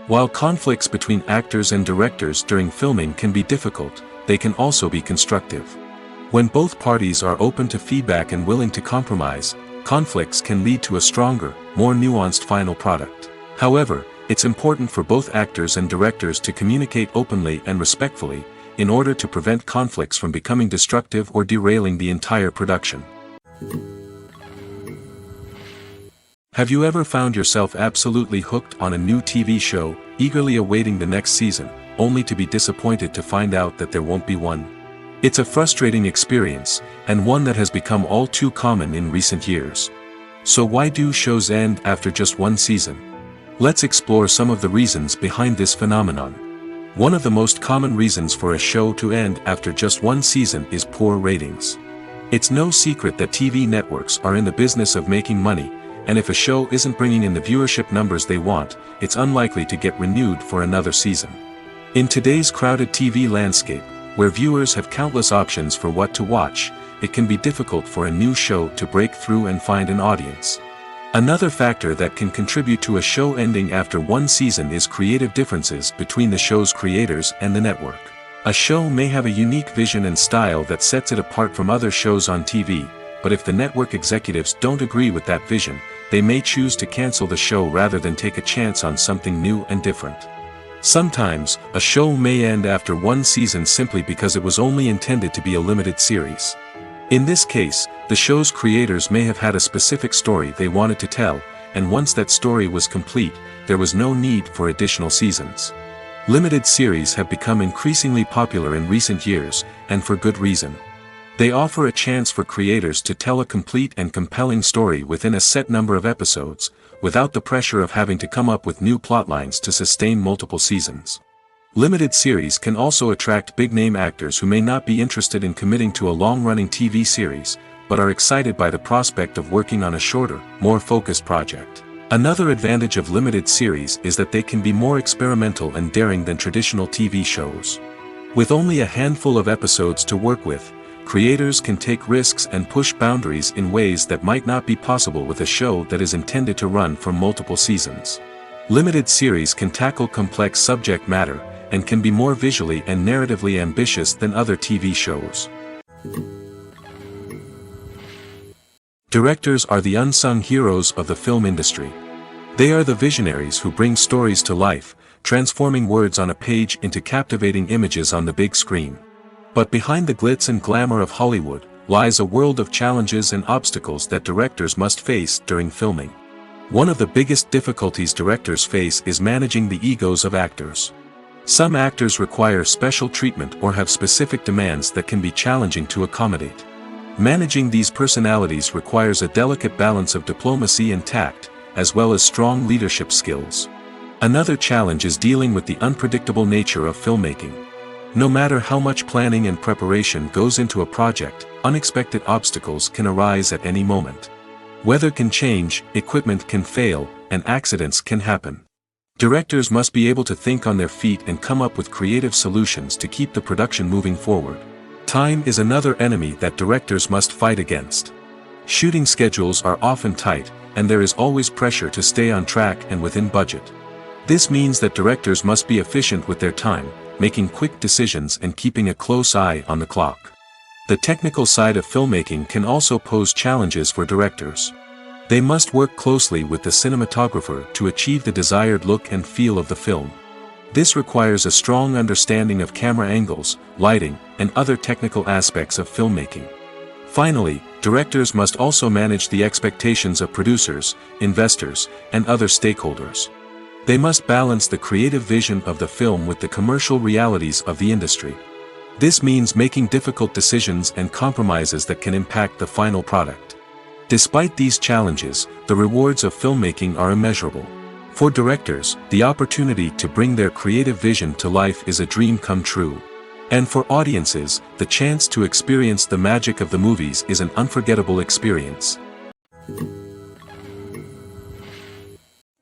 While conflicts between actors and directors during filming can be difficult, they can also be constructive. When both parties are open to feedback and willing to compromise, conflicts can lead to a stronger, more nuanced final product. However, it's important for both actors and directors to communicate openly and respectfully, in order to prevent conflicts from becoming destructive or derailing the entire production. Have you ever found yourself absolutely hooked on a new TV show, eagerly awaiting the next season, only to be disappointed to find out that there won't be one? It's a frustrating experience, and one that has become all too common in recent years. So why do shows end after just one season? Let's explore some of the reasons behind this phenomenon. One of the most common reasons for a show to end after just one season is poor ratings. It's no secret that TV networks are in the business of making money, and if a show isn't bringing in the viewership numbers they want, it's unlikely to get renewed for another season. In today's crowded TV landscape, where viewers have countless options for what to watch, it can be difficult for a new show to break through and find an audience. Another factor that can contribute to a show ending after one season is creative differences between the show's creators and the network. A show may have a unique vision and style that sets it apart from other shows on TV, but if the network executives don't agree with that vision, they may choose to cancel the show rather than take a chance on something new and different. Sometimes, a show may end after one season simply because it was only intended to be a limited series. In this case, the show's creators may have had a specific story they wanted to tell, and once that story was complete, there was no need for additional seasons. Limited series have become increasingly popular in recent years, and for good reason. They offer a chance for creators to tell a complete and compelling story within a set number of episodes, without the pressure of having to come up with new plotlines to sustain multiple seasons. Limited series can also attract big-name actors who may not be interested in committing to a long-running TV series, but are excited by the prospect of working on a shorter, more focused project. Another advantage of limited series is that they can be more experimental and daring than traditional TV shows. With only a handful of episodes to work with, creators can take risks and push boundaries in ways that might not be possible with a show that is intended to run for multiple seasons. Limited series can tackle complex subject matter, and can be more visually and narratively ambitious than other TV shows. Directors are the unsung heroes of the film industry. They are the visionaries who bring stories to life, transforming words on a page into captivating images on the big screen. But behind the glitz and glamour of Hollywood, lies a world of challenges and obstacles that directors must face during filming. One of the biggest difficulties directors face is managing the egos of actors. Some actors require special treatment or have specific demands that can be challenging to accommodate. Managing these personalities requires a delicate balance of diplomacy and tact, as well as strong leadership skills. Another challenge is dealing with the unpredictable nature of filmmaking. No matter how much planning and preparation goes into a project, unexpected obstacles can arise at any moment. Weather can change, equipment can fail, and accidents can happen. Directors must be able to think on their feet and come up with creative solutions to keep the production moving forward. Time is another enemy that directors must fight against. Shooting schedules are often tight, and there is always pressure to stay on track and within budget. This means that directors must be efficient with their time, making quick decisions and keeping a close eye on the clock. The technical side of filmmaking can also pose challenges for directors. They must work closely with the cinematographer to achieve the desired look and feel of the film. This requires a strong understanding of camera angles, lighting, and other technical aspects of filmmaking. Finally, directors must also manage the expectations of producers, investors, and other stakeholders. They must balance the creative vision of the film with the commercial realities of the industry. This means making difficult decisions and compromises that can impact the final product. Despite these challenges, the rewards of filmmaking are immeasurable. For directors, the opportunity to bring their creative vision to life is a dream come true. And for audiences, the chance to experience the magic of the movies is an unforgettable experience.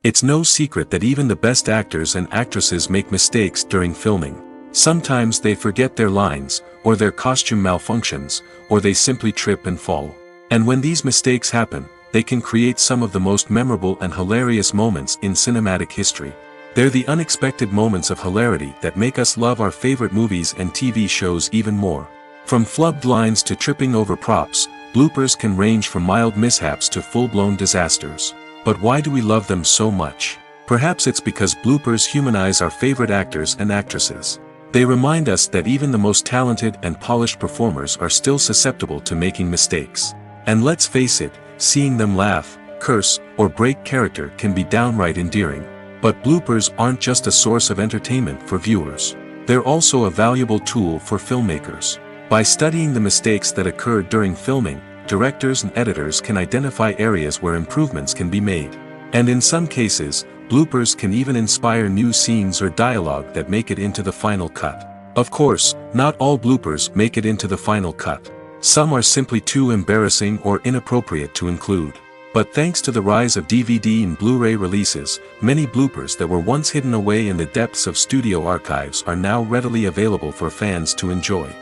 It's no secret that even the best actors and actresses make mistakes during filming. Sometimes they forget their lines, or their costume malfunctions, or they simply trip and fall. And when these mistakes happen, they can create some of the most memorable and hilarious moments in cinematic history. They're the unexpected moments of hilarity that make us love our favorite movies and TV shows even more. From flubbed lines to tripping over props, bloopers can range from mild mishaps to full-blown disasters. But why do we love them so much? Perhaps it's because bloopers humanize our favorite actors and actresses. They remind us that even the most talented and polished performers are still susceptible to making mistakes. And let's face it, seeing them laugh, curse, or break character can be downright endearing. But bloopers aren't just a source of entertainment for viewers. They're also a valuable tool for filmmakers. By studying the mistakes that occurred during filming, directors and editors can identify areas where improvements can be made. And in some cases, bloopers can even inspire new scenes or dialogue that make it into the final cut. Of course, not all bloopers make it into the final cut. Some are simply too embarrassing or inappropriate to include. But thanks to the rise of DVD and Blu-ray releases, many bloopers that were once hidden away in the depths of studio archives are now readily available for fans to enjoy.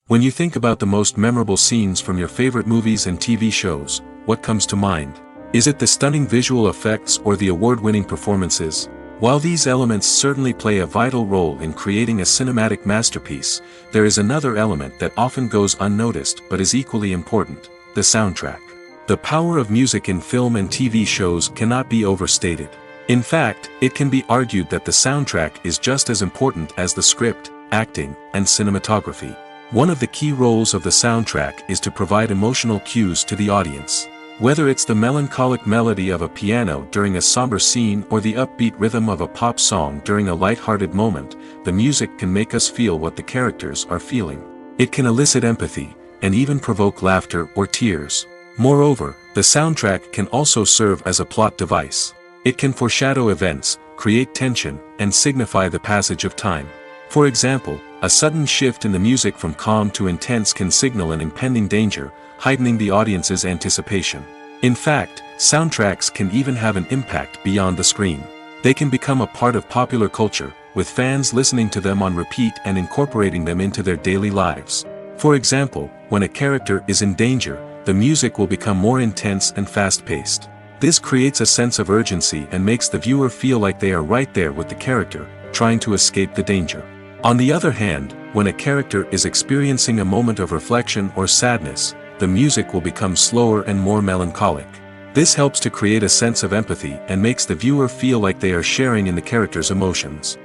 When you think about the most memorable scenes from your favorite movies and TV shows, what comes to mind? Is it the stunning visual effects or the award-winning performances? While these elements certainly play a vital role in creating a cinematic masterpiece, there is another element that often goes unnoticed but is equally important: the soundtrack. The power of music in film and TV shows cannot be overstated. In fact, it can be argued that the soundtrack is just as important as the script, acting, and cinematography. One of the key roles of the soundtrack is to provide emotional cues to the audience. Whether it's the melancholic melody of a piano during a somber scene or the upbeat rhythm of a pop song during a light-hearted moment, the music can make us feel what the characters are feeling. It can elicit empathy, and even provoke laughter or tears. Moreover, the soundtrack can also serve as a plot device. It can foreshadow events, create tension, and signify the passage of time. For example, a sudden shift in the music from calm to intense can signal an impending danger, heightening the audience's anticipation. In fact, soundtracks can even have an impact beyond the screen. They can become a part of popular culture, with fans listening to them on repeat and incorporating them into their daily lives. For example, when a character is in danger, the music will become more intense and fast-paced. This creates a sense of urgency and makes the viewer feel like they are right there with the character, trying to escape the danger. On the other hand, when a character is experiencing a moment of reflection or sadness, the music will become slower and more melancholic. This helps to create a sense of empathy and makes the viewer feel like they are sharing in the character's emotions.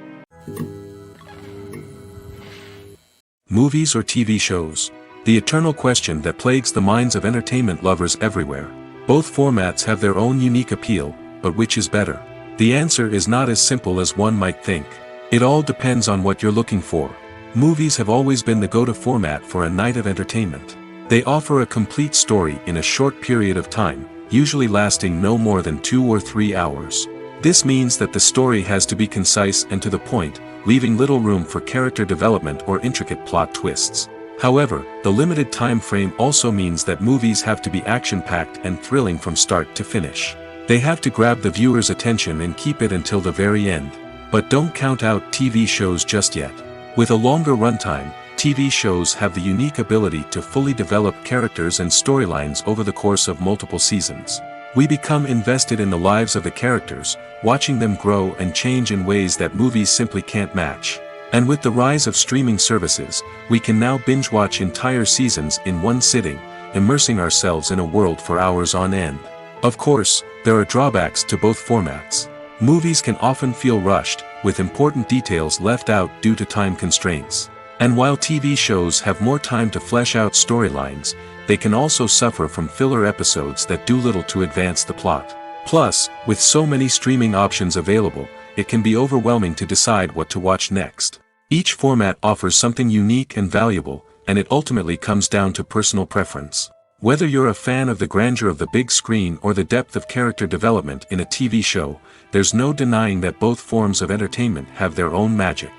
Movies or TV shows? The eternal question that plagues the minds of entertainment lovers everywhere. Both formats have their own unique appeal, but which is better? The answer is not as simple as one might think. It all depends on what you're looking for. Movies have always been the go-to format for a night of entertainment. They offer a complete story in a short period of time, usually lasting no more than 2 or 3 hours. This means that the story has to be concise and to the point, leaving little room for character development or intricate plot twists. However, the limited time frame also means that movies have to be action-packed and thrilling from start to finish. They have to grab the viewer's attention and keep it until the very end. But don't count out TV shows just yet. With a longer runtime, TV shows have the unique ability to fully develop characters and storylines over the course of multiple seasons. We become invested in the lives of the characters, watching them grow and change in ways that movies simply can't match. And with the rise of streaming services, we can now binge-watch entire seasons in one sitting, immersing ourselves in a world for hours on end. Of course, there are drawbacks to both formats. Movies can often feel rushed, with important details left out due to time constraints. And while TV shows have more time to flesh out storylines, they can also suffer from filler episodes that do little to advance the plot. Plus, with so many streaming options available, it can be overwhelming to decide what to watch next. Each format offers something unique and valuable, and it ultimately comes down to personal preference. Whether you're a fan of the grandeur of the big screen or the depth of character development in a TV show, there's no denying that both forms of entertainment have their own magic.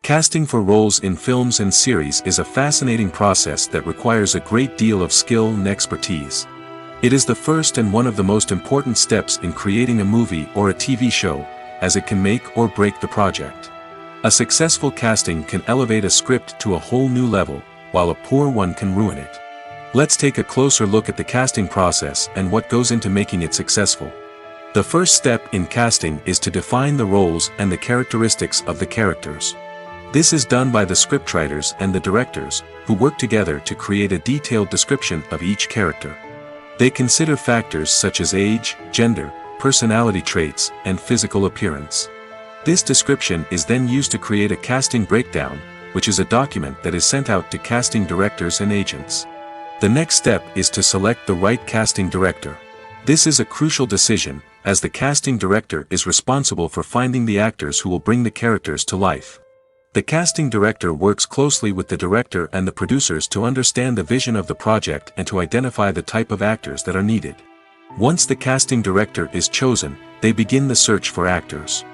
Casting for roles in films and series is a fascinating process that requires a great deal of skill and expertise. It is the first and one of the most important steps in creating a movie or a TV show, as it can make or break the project. A successful casting can elevate a script to a whole new level, while a poor one can ruin it. Let's take a closer look at the casting process and what goes into making it successful. The first step in casting is to define the roles and the characteristics of the characters. This is done by the scriptwriters and the directors, who work together to create a detailed description of each character. They consider factors such as age, gender, personality traits, and physical appearance. This description is then used to create a casting breakdown, which is a document that is sent out to casting directors and agents. The next step is to select the right casting director. This is a crucial decision, as the casting director is responsible for finding the actors who will bring the characters to life. The casting director works closely with the director and the producers to understand the vision of the project and to identify the type of actors that are needed. Once the casting director is chosen, they begin the search for actors.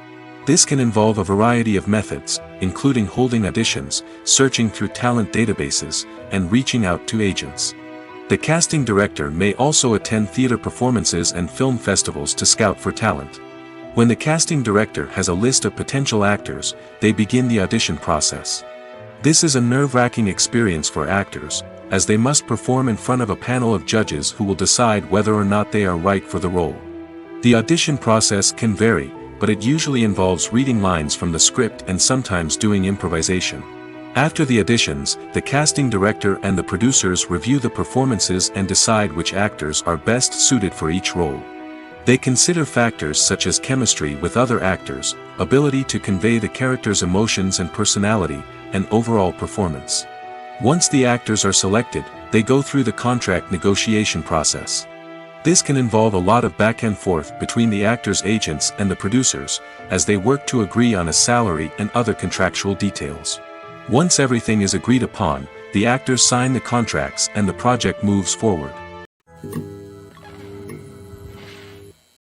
This can involve a variety of methods, including holding auditions, searching through talent databases, and reaching out to agents. The casting director may also attend theater performances and film festivals to scout for talent. When the casting director has a list of potential actors, they begin the audition process. This is a nerve-wracking experience for actors, as they must perform in front of a panel of judges who will decide whether or not they are right for the role. The audition process can vary, but it usually involves reading lines from the script and sometimes doing improvisation. After the auditions, the casting director and the producers review the performances and decide which actors are best suited for each role. They consider factors such as chemistry with other actors, ability to convey the character's emotions and personality, and overall performance. Once the actors are selected, they go through the contract negotiation process. This can involve a lot of back and forth between the actors' agents and the producers, as they work to agree on a salary and other contractual details. Once everything is agreed upon, the actors sign the contracts and the project moves forward.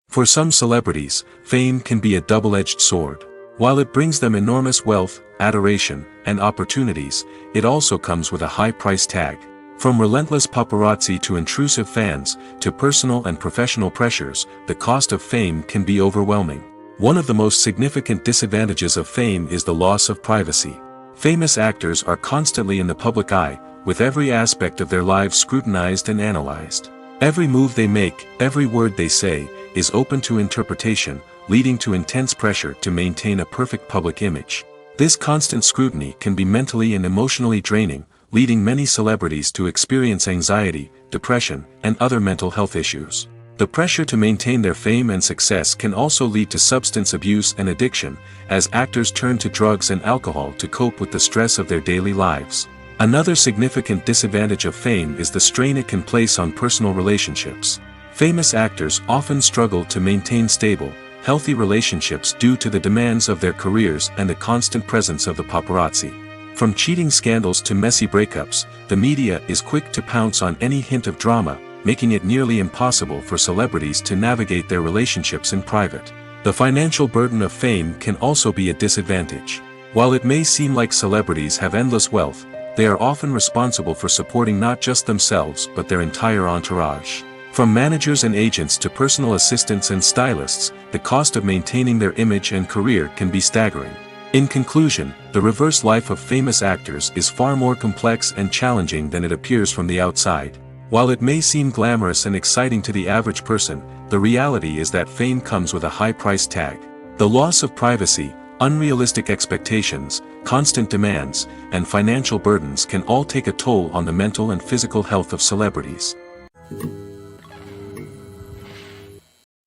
For some celebrities, fame can be a double-edged sword. While it brings them enormous wealth, adoration, and opportunities, it also comes with a high price tag. From relentless paparazzi to intrusive fans, to personal and professional pressures, the cost of fame can be overwhelming. One of the most significant disadvantages of fame is the loss of privacy. Famous actors are constantly in the public eye, with every aspect of their lives scrutinized and analyzed. Every move they make, every word they say, is open to interpretation, leading to intense pressure to maintain a perfect public image. This constant scrutiny can be mentally and emotionally draining, leading many celebrities to experience anxiety, depression, and other mental health issues. The pressure to maintain their fame and success can also lead to substance abuse and addiction, as actors turn to drugs and alcohol to cope with the stress of their daily lives. Another significant disadvantage of fame is the strain it can place on personal relationships. Famous actors often struggle to maintain stable, healthy relationships due to the demands of their careers and the constant presence of the paparazzi. From cheating scandals to messy breakups, the media is quick to pounce on any hint of drama, making it nearly impossible for celebrities to navigate their relationships in private. The financial burden of fame can also be a disadvantage. While it may seem like celebrities have endless wealth, they are often responsible for supporting not just themselves but their entire entourage. From managers and agents to personal assistants and stylists, the cost of maintaining their image and career can be staggering. In conclusion, the reverse life of famous actors is far more complex and challenging than it appears from the outside. While it may seem glamorous and exciting to the average person, the reality is that fame comes with a high price tag. The loss of privacy, unrealistic expectations, constant demands, and financial burdens can all take a toll on the mental and physical health of celebrities.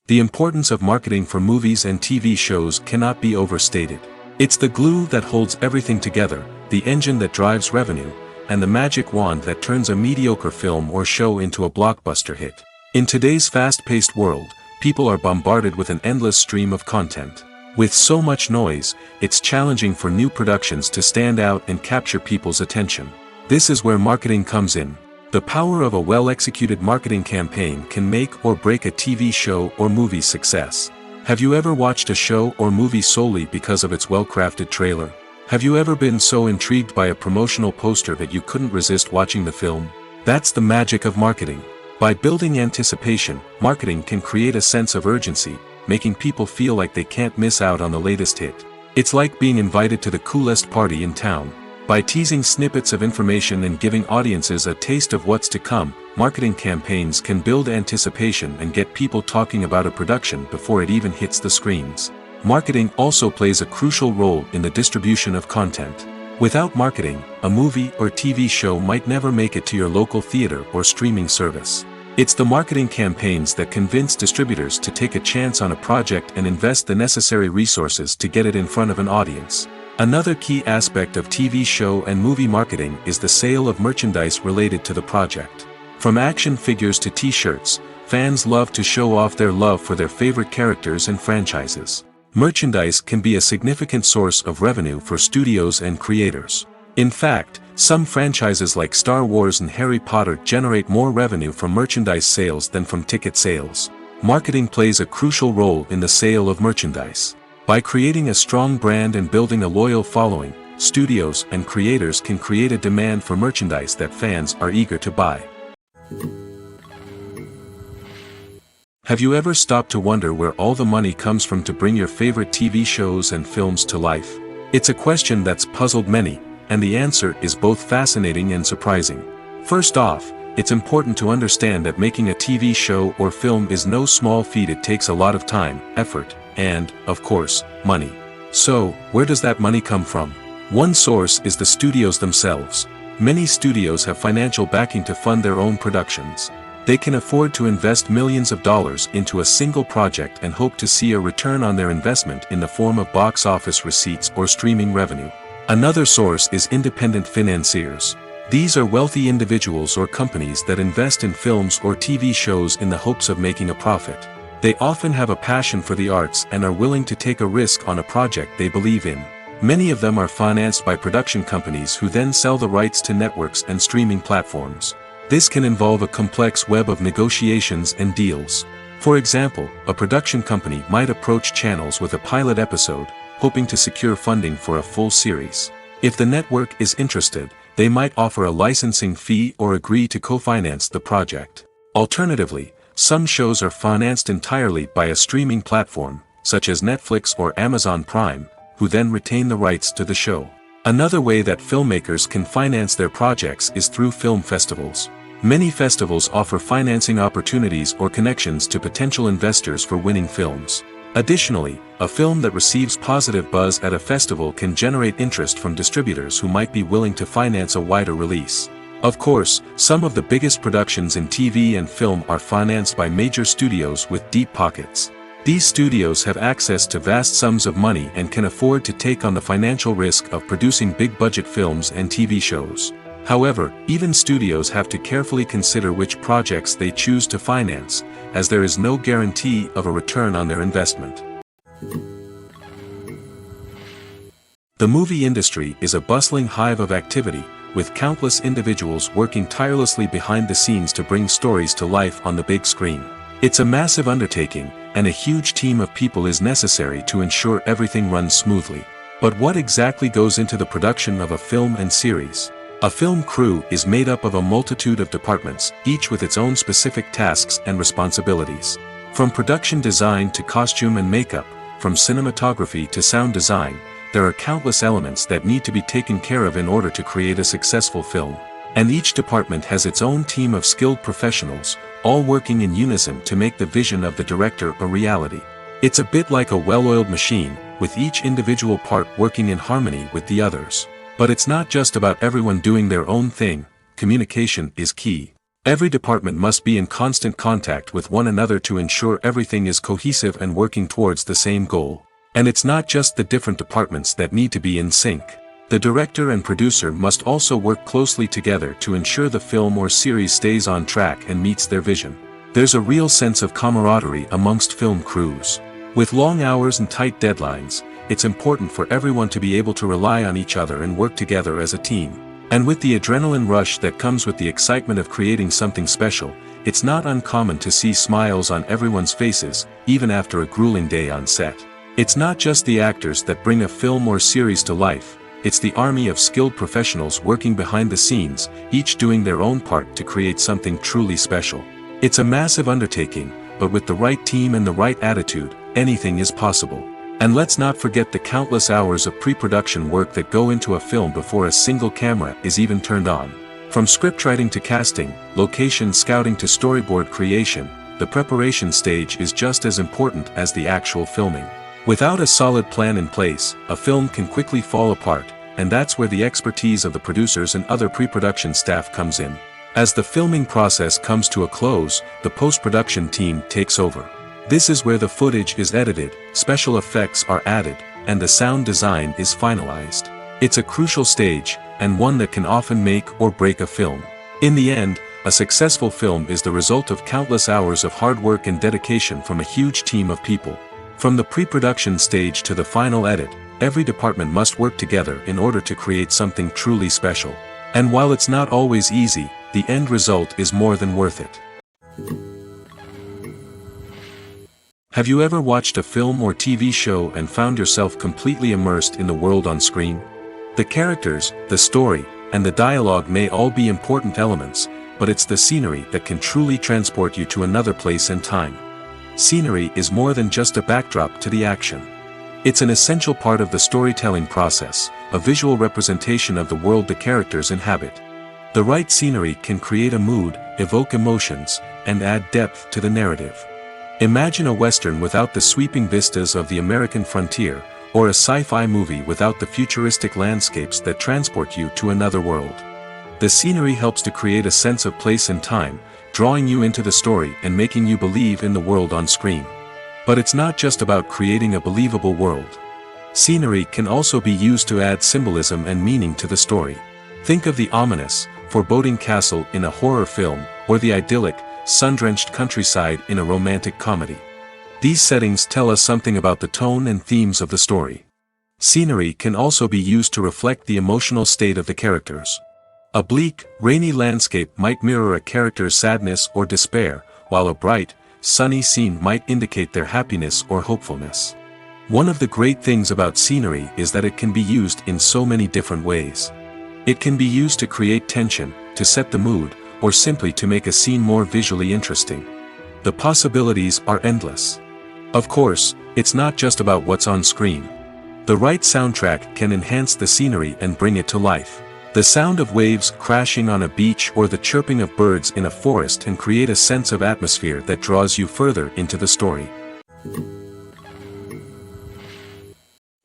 The importance of marketing for movies and TV shows cannot be overstated. It's the glue that holds everything together, the engine that drives revenue, and the magic wand that turns a mediocre film or show into a blockbuster hit. In today's fast-paced world, people are bombarded with an endless stream of content. With so much noise, it's challenging for new productions to stand out and capture people's attention. This is where marketing comes in. The power of a well-executed marketing campaign can make or break a TV show or movie's success. Have you ever watched a show or movie solely because of its well-crafted trailer? Have you ever been so intrigued by a promotional poster that you couldn't resist watching the film? That's the magic of marketing. By building anticipation, marketing can create a sense of urgency, making people feel like they can't miss out on the latest hit. It's like being invited to the coolest party in town. By teasing snippets of information and giving audiences a taste of what's to come, marketing campaigns can build anticipation and get people talking about a production before it even hits the screens. Marketing also plays a crucial role in the distribution of content. Without marketing, a movie or TV show might never make it to your local theater or streaming service. It's the marketing campaigns that convince distributors to take a chance on a project and invest the necessary resources to get it in front of an audience. Another key aspect of TV show and movie marketing is the sale of merchandise related to the project. From action figures to t-shirts, fans love to show off their love for their favorite characters and franchises. Merchandise can be a significant source of revenue for studios and creators. In fact, some franchises like Star Wars and Harry Potter generate more revenue from merchandise sales than from ticket sales. Marketing plays a crucial role in the sale of merchandise. By creating a strong brand and building a loyal following, studios and creators can create a demand for merchandise that fans are eager to buy. Have you ever stopped to wonder where all the money comes from to bring your favorite TV shows and films to life? It's a question that's puzzled many, and the answer is both fascinating and surprising. First off, it's important to understand that making a TV show or film is no small feat. It takes a lot of time, effort, and, of course, money. So, where does that money come from? One source is the studios themselves. Many studios have financial backing to fund their own productions. They can afford to invest millions of dollars into a single project and hope to see a return on their investment in the form of box office receipts or streaming revenue. Another source is independent financiers. These are wealthy individuals or companies that invest in films or TV shows in the hopes of making a profit. They often have a passion for the arts and are willing to take a risk on a project they believe in. Many of them are financed by production companies who then sell the rights to networks and streaming platforms. This can involve a complex web of negotiations and deals. For example, a production company might approach channels with a pilot episode, hoping to secure funding for a full series. If the network is interested, they might offer a licensing fee or agree to co-finance the project. Alternatively, some shows are financed entirely by a streaming platform, such as Netflix or Amazon Prime, who then retain the rights to the show. Another way that filmmakers can finance their projects is through film festivals. Many festivals offer financing opportunities or connections to potential investors for winning films. Additionally, a film that receives positive buzz at a festival can generate interest from distributors who might be willing to finance a wider release. Of course, some of the biggest productions in TV and film are financed by major studios with deep pockets. These studios have access to vast sums of money and can afford to take on the financial risk of producing big-budget films and TV shows. However, even studios have to carefully consider which projects they choose to finance, as there is no guarantee of a return on their investment. The movie industry is a bustling hive of activity, with countless individuals working tirelessly behind the scenes to bring stories to life on the big screen. It's a massive undertaking, and a huge team of people is necessary to ensure everything runs smoothly. But what exactly goes into the production of a film and series? A film crew is made up of a multitude of departments, each with its own specific tasks and responsibilities. From production design to costume and makeup, from cinematography to sound design, there are countless elements that need to be taken care of in order to create a successful film. And each department has its own team of skilled professionals, all working in unison to make the vision of the director a reality. It's a bit like a well-oiled machine, with each individual part working in harmony with the others. But it's not just about everyone doing their own thing. Communication is key. Every department must be in constant contact with one another to ensure everything is cohesive and working towards the same goal. And it's not just the different departments that need to be in sync. The director and producer must also work closely together to ensure the film or series stays on track and meets their vision. There's a real sense of camaraderie amongst film crews. With long hours and tight deadlines, it's important for everyone to be able to rely on each other and work together as a team. And with the adrenaline rush that comes with the excitement of creating something special, it's not uncommon to see smiles on everyone's faces, even after a grueling day on set. It's not just the actors that bring a film or series to life. It's the army of skilled professionals working behind the scenes, each doing their own part to create something truly special. It's a massive undertaking, but with the right team and the right attitude, anything is possible. And let's not forget the countless hours of pre-production work that go into a film before a single camera is even turned on. From scriptwriting to casting, location scouting to storyboard creation, the preparation stage is just as important as the actual filming. Without a solid plan in place, a film can quickly fall apart, and that's where the expertise of the producers and other pre-production staff comes in. As the filming process comes to a close, the post-production team takes over. This is where the footage is edited, special effects are added, and the sound design is finalized. It's a crucial stage, and one that can often make or break a film. In the end, a successful film is the result of countless hours of hard work and dedication from a huge team of people. From the pre-production stage to the final edit, every department must work together in order to create something truly special. And while it's not always easy, the end result is more than worth it. Have you ever watched a film or TV show and found yourself completely immersed in the world on screen? The characters, the story, and the dialogue may all be important elements, but it's the scenery that can truly transport you to another place and time. Scenery is more than just a backdrop to the action. It's an essential part of the storytelling process, a visual representation of the world the characters inhabit. The right scenery can create a mood, evoke emotions, and add depth to the narrative. Imagine a Western without the sweeping vistas of the American frontier, or a sci-fi movie without the futuristic landscapes that transport you to another world. The scenery helps to create a sense of place and time, drawing you into the story and making you believe in the world on screen. But it's not just about creating a believable world. Scenery can also be used to add symbolism and meaning to the story. Think of the ominous, foreboding castle in a horror film, or the idyllic, sun-drenched countryside in a romantic comedy. These settings tell us something about the tone and themes of the story. Scenery can also be used to reflect the emotional state of the characters. A bleak, rainy landscape might mirror a character's sadness or despair, while a bright, sunny scene might indicate their happiness or hopefulness. One of the great things about scenery is that it can be used in so many different ways. It can be used to create tension, to set the mood, or simply to make a scene more visually interesting. The possibilities are endless. Of course, it's not just about what's on screen. The right soundtrack can enhance the scenery and bring it to life. The sound of waves crashing on a beach or the chirping of birds in a forest can create a sense of atmosphere that draws you further into the story.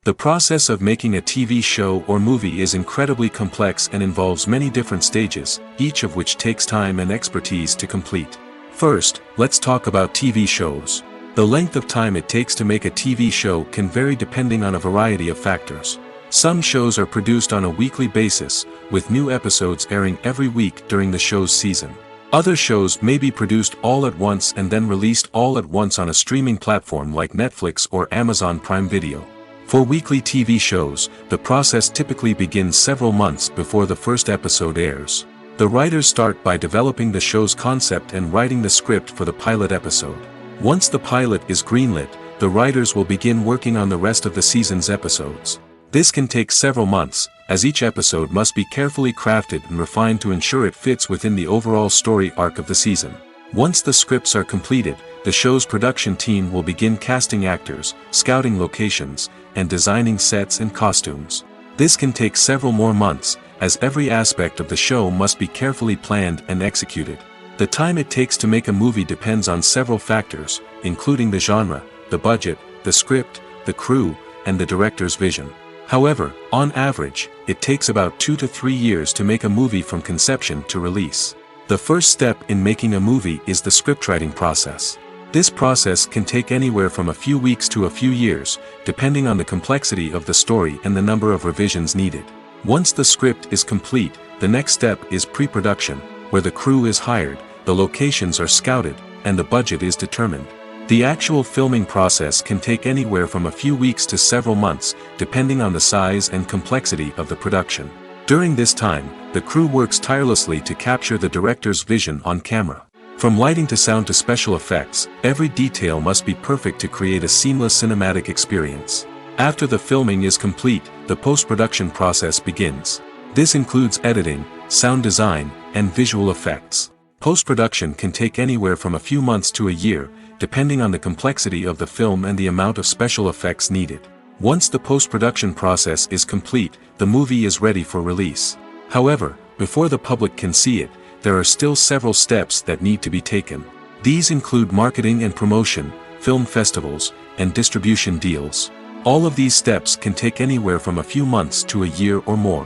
The process of making a TV show or movie is incredibly complex and involves many different stages, each of which takes time and expertise to complete. First, let's talk about TV shows. The length of time it takes to make a TV show can vary depending on a variety of factors. Some shows are produced on a weekly basis, with new episodes airing every week during the show's season. Other shows may be produced all at once and then released all at once on a streaming platform like Netflix or Amazon Prime Video. For weekly TV shows, the process typically begins several months before the first episode airs. The writers start by developing the show's concept and writing the script for the pilot episode. Once the pilot is greenlit, the writers will begin working on the rest of the season's episodes. This can take several months, as each episode must be carefully crafted and refined to ensure it fits within the overall story arc of the season. Once the scripts are completed, the show's production team will begin casting actors, scouting locations, and designing sets and costumes. This can take several more months, as every aspect of the show must be carefully planned and executed. The time it takes to make a movie depends on several factors, including the genre, the budget, the script, the crew, and the director's vision. However, on average, it takes about 2 to 3 years to make a movie from conception to release. The first step in making a movie is the scriptwriting process. This process can take anywhere from a few weeks to a few years, depending on the complexity of the story and the number of revisions needed. Once the script is complete, the next step is pre-production, where the crew is hired, the locations are scouted, and the budget is determined. The actual filming process can take anywhere from a few weeks to several months, depending on the size and complexity of the production. During this time, the crew works tirelessly to capture the director's vision on camera. From lighting to sound to special effects, every detail must be perfect to create a seamless cinematic experience. After the filming is complete, the post-production process begins. This includes editing, sound design, and visual effects. Post-production can take anywhere from a few months to a year, depending on the complexity of the film and the amount of special effects needed. Once the post-production process is complete, the movie is ready for release. However, before the public can see it, there are still several steps that need to be taken. These include marketing and promotion, film festivals, and distribution deals. All of these steps can take anywhere from a few months to a year or more.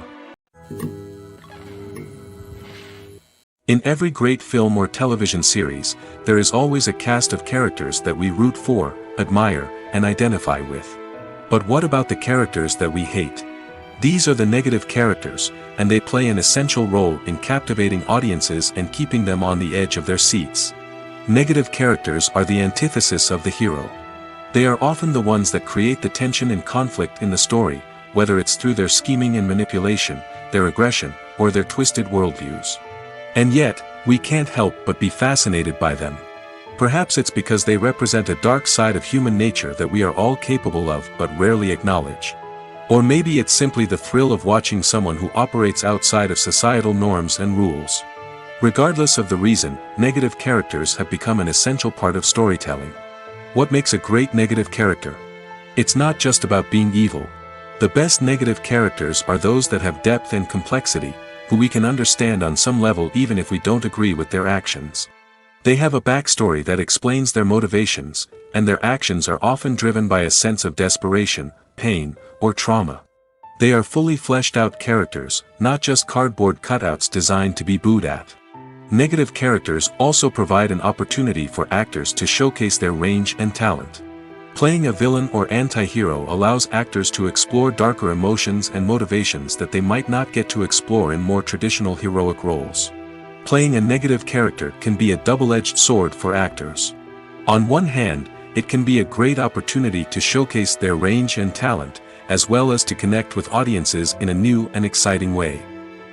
In every great film or television series, there is always a cast of characters that we root for, admire, and identify with. But what about the characters that we hate? These are the negative characters, and they play an essential role in captivating audiences and keeping them on the edge of their seats. Negative characters are the antithesis of the hero. They are often the ones that create the tension and conflict in the story, whether it's through their scheming and manipulation, their aggression, or their twisted worldviews. And yet, we can't help but be fascinated by them. Perhaps it's because they represent a dark side of human nature that we are all capable of but rarely acknowledge. Or maybe it's simply the thrill of watching someone who operates outside of societal norms and rules. Regardless of the reason, negative characters have become an essential part of storytelling. What makes a great negative character? It's not just about being evil. The best negative characters are those that have depth and complexity, who we can understand on some level even if we don't agree with their actions. They have a backstory that explains their motivations, and their actions are often driven by a sense of desperation, pain, or trauma. They are fully fleshed out characters, not just cardboard cutouts designed to be booed at. Negative characters also provide an opportunity for actors to showcase their range and talent. Playing a villain or anti-hero allows actors to explore darker emotions and motivations that they might not get to explore in more traditional heroic roles. Playing a negative character can be a double-edged sword for actors. On one hand, it can be a great opportunity to showcase their range and talent, as well as to connect with audiences in a new and exciting way.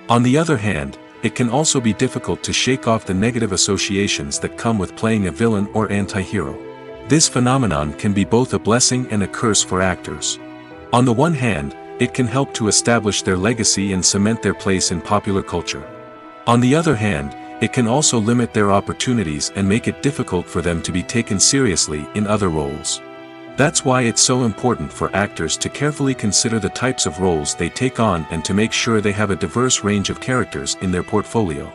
On the other hand, it can also be difficult to shake off the negative associations that come with playing a villain or anti-hero. This phenomenon can be both a blessing and a curse for actors. On the one hand, it can help to establish their legacy and cement their place in popular culture. On the other hand, it can also limit their opportunities and make it difficult for them to be taken seriously in other roles. That's why it's so important for actors to carefully consider the types of roles they take on and to make sure they have a diverse range of characters in their portfolio.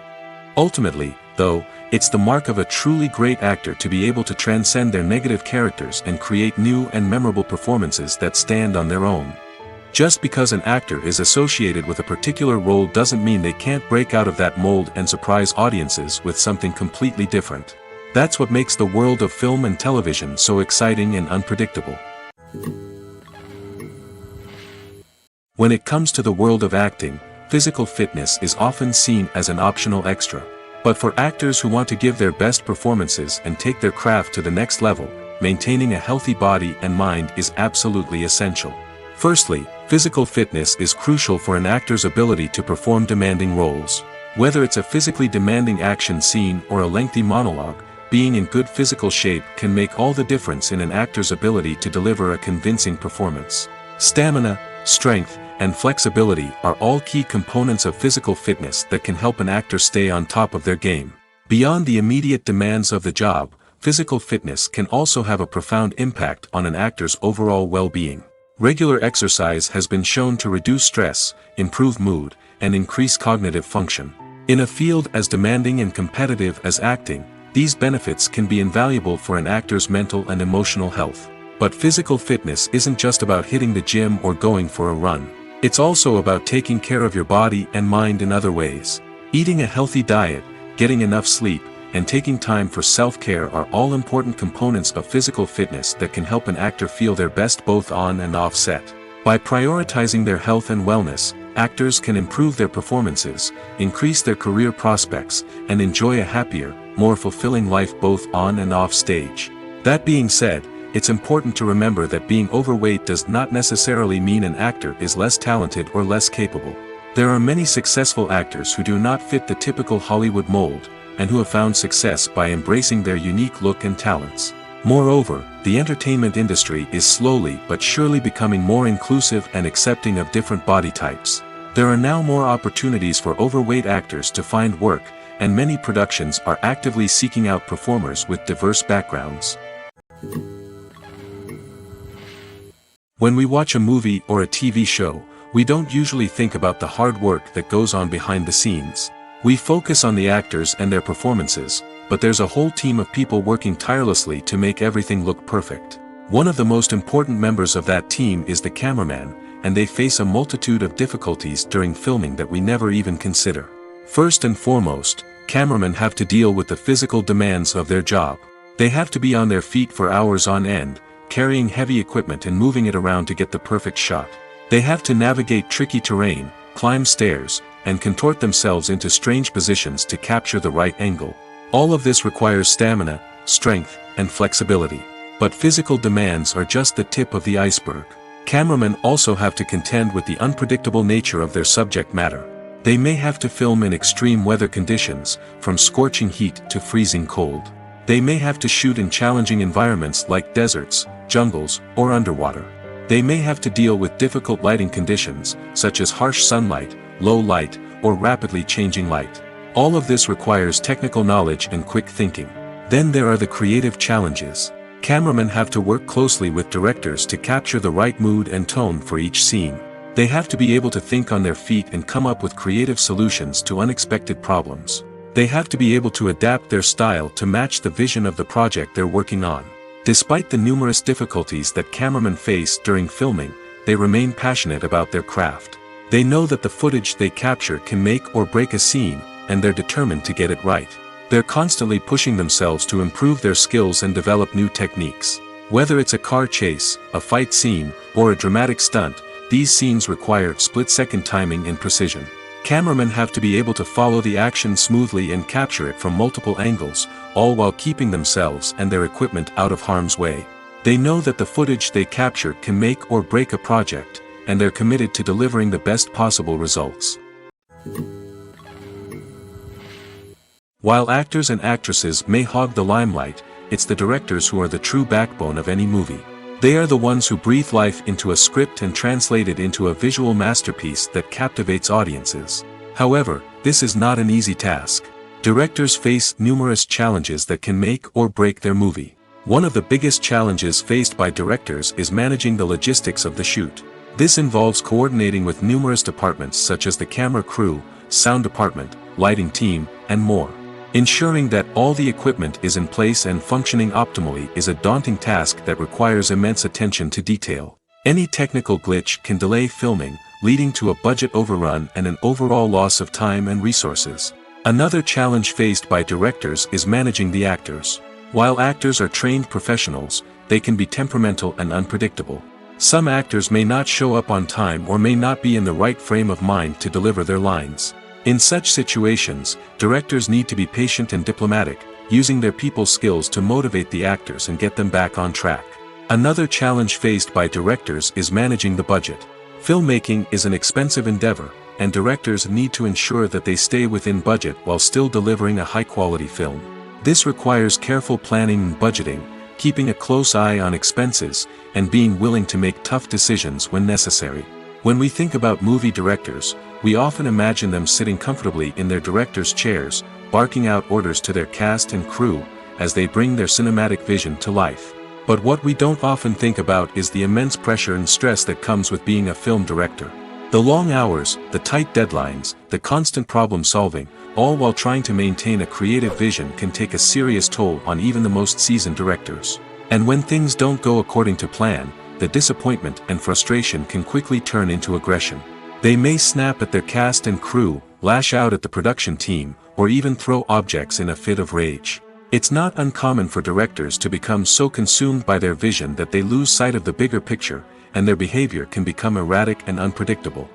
Ultimately, though, it's the mark of a truly great actor to be able to transcend their negative characters and create new and memorable performances that stand on their own. Just because an actor is associated with a particular role doesn't mean they can't break out of that mold and surprise audiences with something completely different. That's what makes the world of film and television so exciting and unpredictable. When it comes to the world of acting, physical fitness is often seen as an optional extra. But for actors who want to give their best performances and take their craft to the next level, maintaining a healthy body and mind is absolutely essential. Firstly, physical fitness is crucial for an actor's ability to perform demanding roles. Whether it's a physically demanding action scene or a lengthy monologue, being in good physical shape can make all the difference in an actor's ability to deliver a convincing performance. Stamina, strength, and flexibility are all key components of physical fitness that can help an actor stay on top of their game. Beyond the immediate demands of the job, physical fitness can also have a profound impact on an actor's overall well-being. Regular exercise has been shown to reduce stress, improve mood, and increase cognitive function. In a field as demanding and competitive as acting, these benefits can be invaluable for an actor's mental and emotional health. But physical fitness isn't just about hitting the gym or going for a run. It's also about taking care of your body and mind in other ways. Eating a healthy diet, getting enough sleep, and taking time for self-care are all important components of physical fitness that can help an actor feel their best both on and off set. By prioritizing their health and wellness, actors can improve their performances, increase their career prospects, and enjoy a happier, more fulfilling life both on and off stage. That being said, it's important to remember that being overweight does not necessarily mean an actor is less talented or less capable. There are many successful actors who do not fit the typical Hollywood mold, and who have found success by embracing their unique look and talents. Moreover, the entertainment industry is slowly but surely becoming more inclusive and accepting of different body types. There are now more opportunities for overweight actors to find work, and many productions are actively seeking out performers with diverse backgrounds. When we watch a movie or a TV show, we don't usually think about the hard work that goes on behind the scenes. We focus on the actors and their performances, but there's a whole team of people working tirelessly to make everything look perfect. One of the most important members of that team is the cameraman, and they face a multitude of difficulties during filming that we never even consider. First and foremost, cameramen have to deal with the physical demands of their job. They have to be on their feet for hours on end, carrying heavy equipment and moving it around to get the perfect shot. They have to navigate tricky terrain, climb stairs, and contort themselves into strange positions to capture the right angle. All of this requires stamina, strength, and flexibility. But physical demands are just the tip of the iceberg. Cameramen also have to contend with the unpredictable nature of their subject matter. They may have to film in extreme weather conditions, from scorching heat to freezing cold. They may have to shoot in challenging environments like deserts, jungles, or underwater. They may have to deal with difficult lighting conditions, such as harsh sunlight, low light, or rapidly changing light. All of this requires technical knowledge and quick thinking. Then there are the creative challenges. Cameramen have to work closely with directors to capture the right mood and tone for each scene. They have to be able to think on their feet and come up with creative solutions to unexpected problems. They have to be able to adapt their style to match the vision of the project they're working on. Despite the numerous difficulties that cameramen face during filming, they remain passionate about their craft. They know that the footage they capture can make or break a scene, and they're determined to get it right. They're constantly pushing themselves to improve their skills and develop new techniques. Whether it's a car chase, a fight scene, or a dramatic stunt, these scenes require split-second timing and precision. Cameramen have to be able to follow the action smoothly and capture it from multiple angles, all while keeping themselves and their equipment out of harm's way. They know that the footage they capture can make or break a project, and they're committed to delivering the best possible results. While actors and actresses may hog the limelight, it's the directors who are the true backbone of any movie. They are the ones who breathe life into a script and translate it into a visual masterpiece that captivates audiences. However, this is not an easy task. Directors face numerous challenges that can make or break their movie. One of the biggest challenges faced by directors is managing the logistics of the shoot. This involves coordinating with numerous departments such as the camera crew, sound department, lighting team, and more. Ensuring that all the equipment is in place and functioning optimally is a daunting task that requires immense attention to detail. Any technical glitch can delay filming, leading to a budget overrun and an overall loss of time and resources. Another challenge faced by directors is managing the actors. While actors are trained professionals, they can be temperamental and unpredictable. Some actors may not show up on time or may not be in the right frame of mind to deliver their lines. In such situations, directors need to be patient and diplomatic, using their people skills to motivate the actors and get them back on track. Another challenge faced by directors is managing the budget. Filmmaking is an expensive endeavor, and directors need to ensure that they stay within budget while still delivering a high-quality film. This requires careful planning and budgeting, keeping a close eye on expenses, and being willing to make tough decisions when necessary. When we think about movie directors, we often imagine them sitting comfortably in their director's chairs, barking out orders to their cast and crew, as they bring their cinematic vision to life. But what we don't often think about is the immense pressure and stress that comes with being a film director. The long hours, the tight deadlines, the constant problem solving, all while trying to maintain a creative vision can take a serious toll on even the most seasoned directors. And when things don't go according to plan, the disappointment and frustration can quickly turn into aggression. They may snap at their cast and crew, lash out at the production team, or even throw objects in a fit of rage. It's not uncommon for directors to become so consumed by their vision that they lose sight of the bigger picture, and their behavior can become erratic and unpredictable.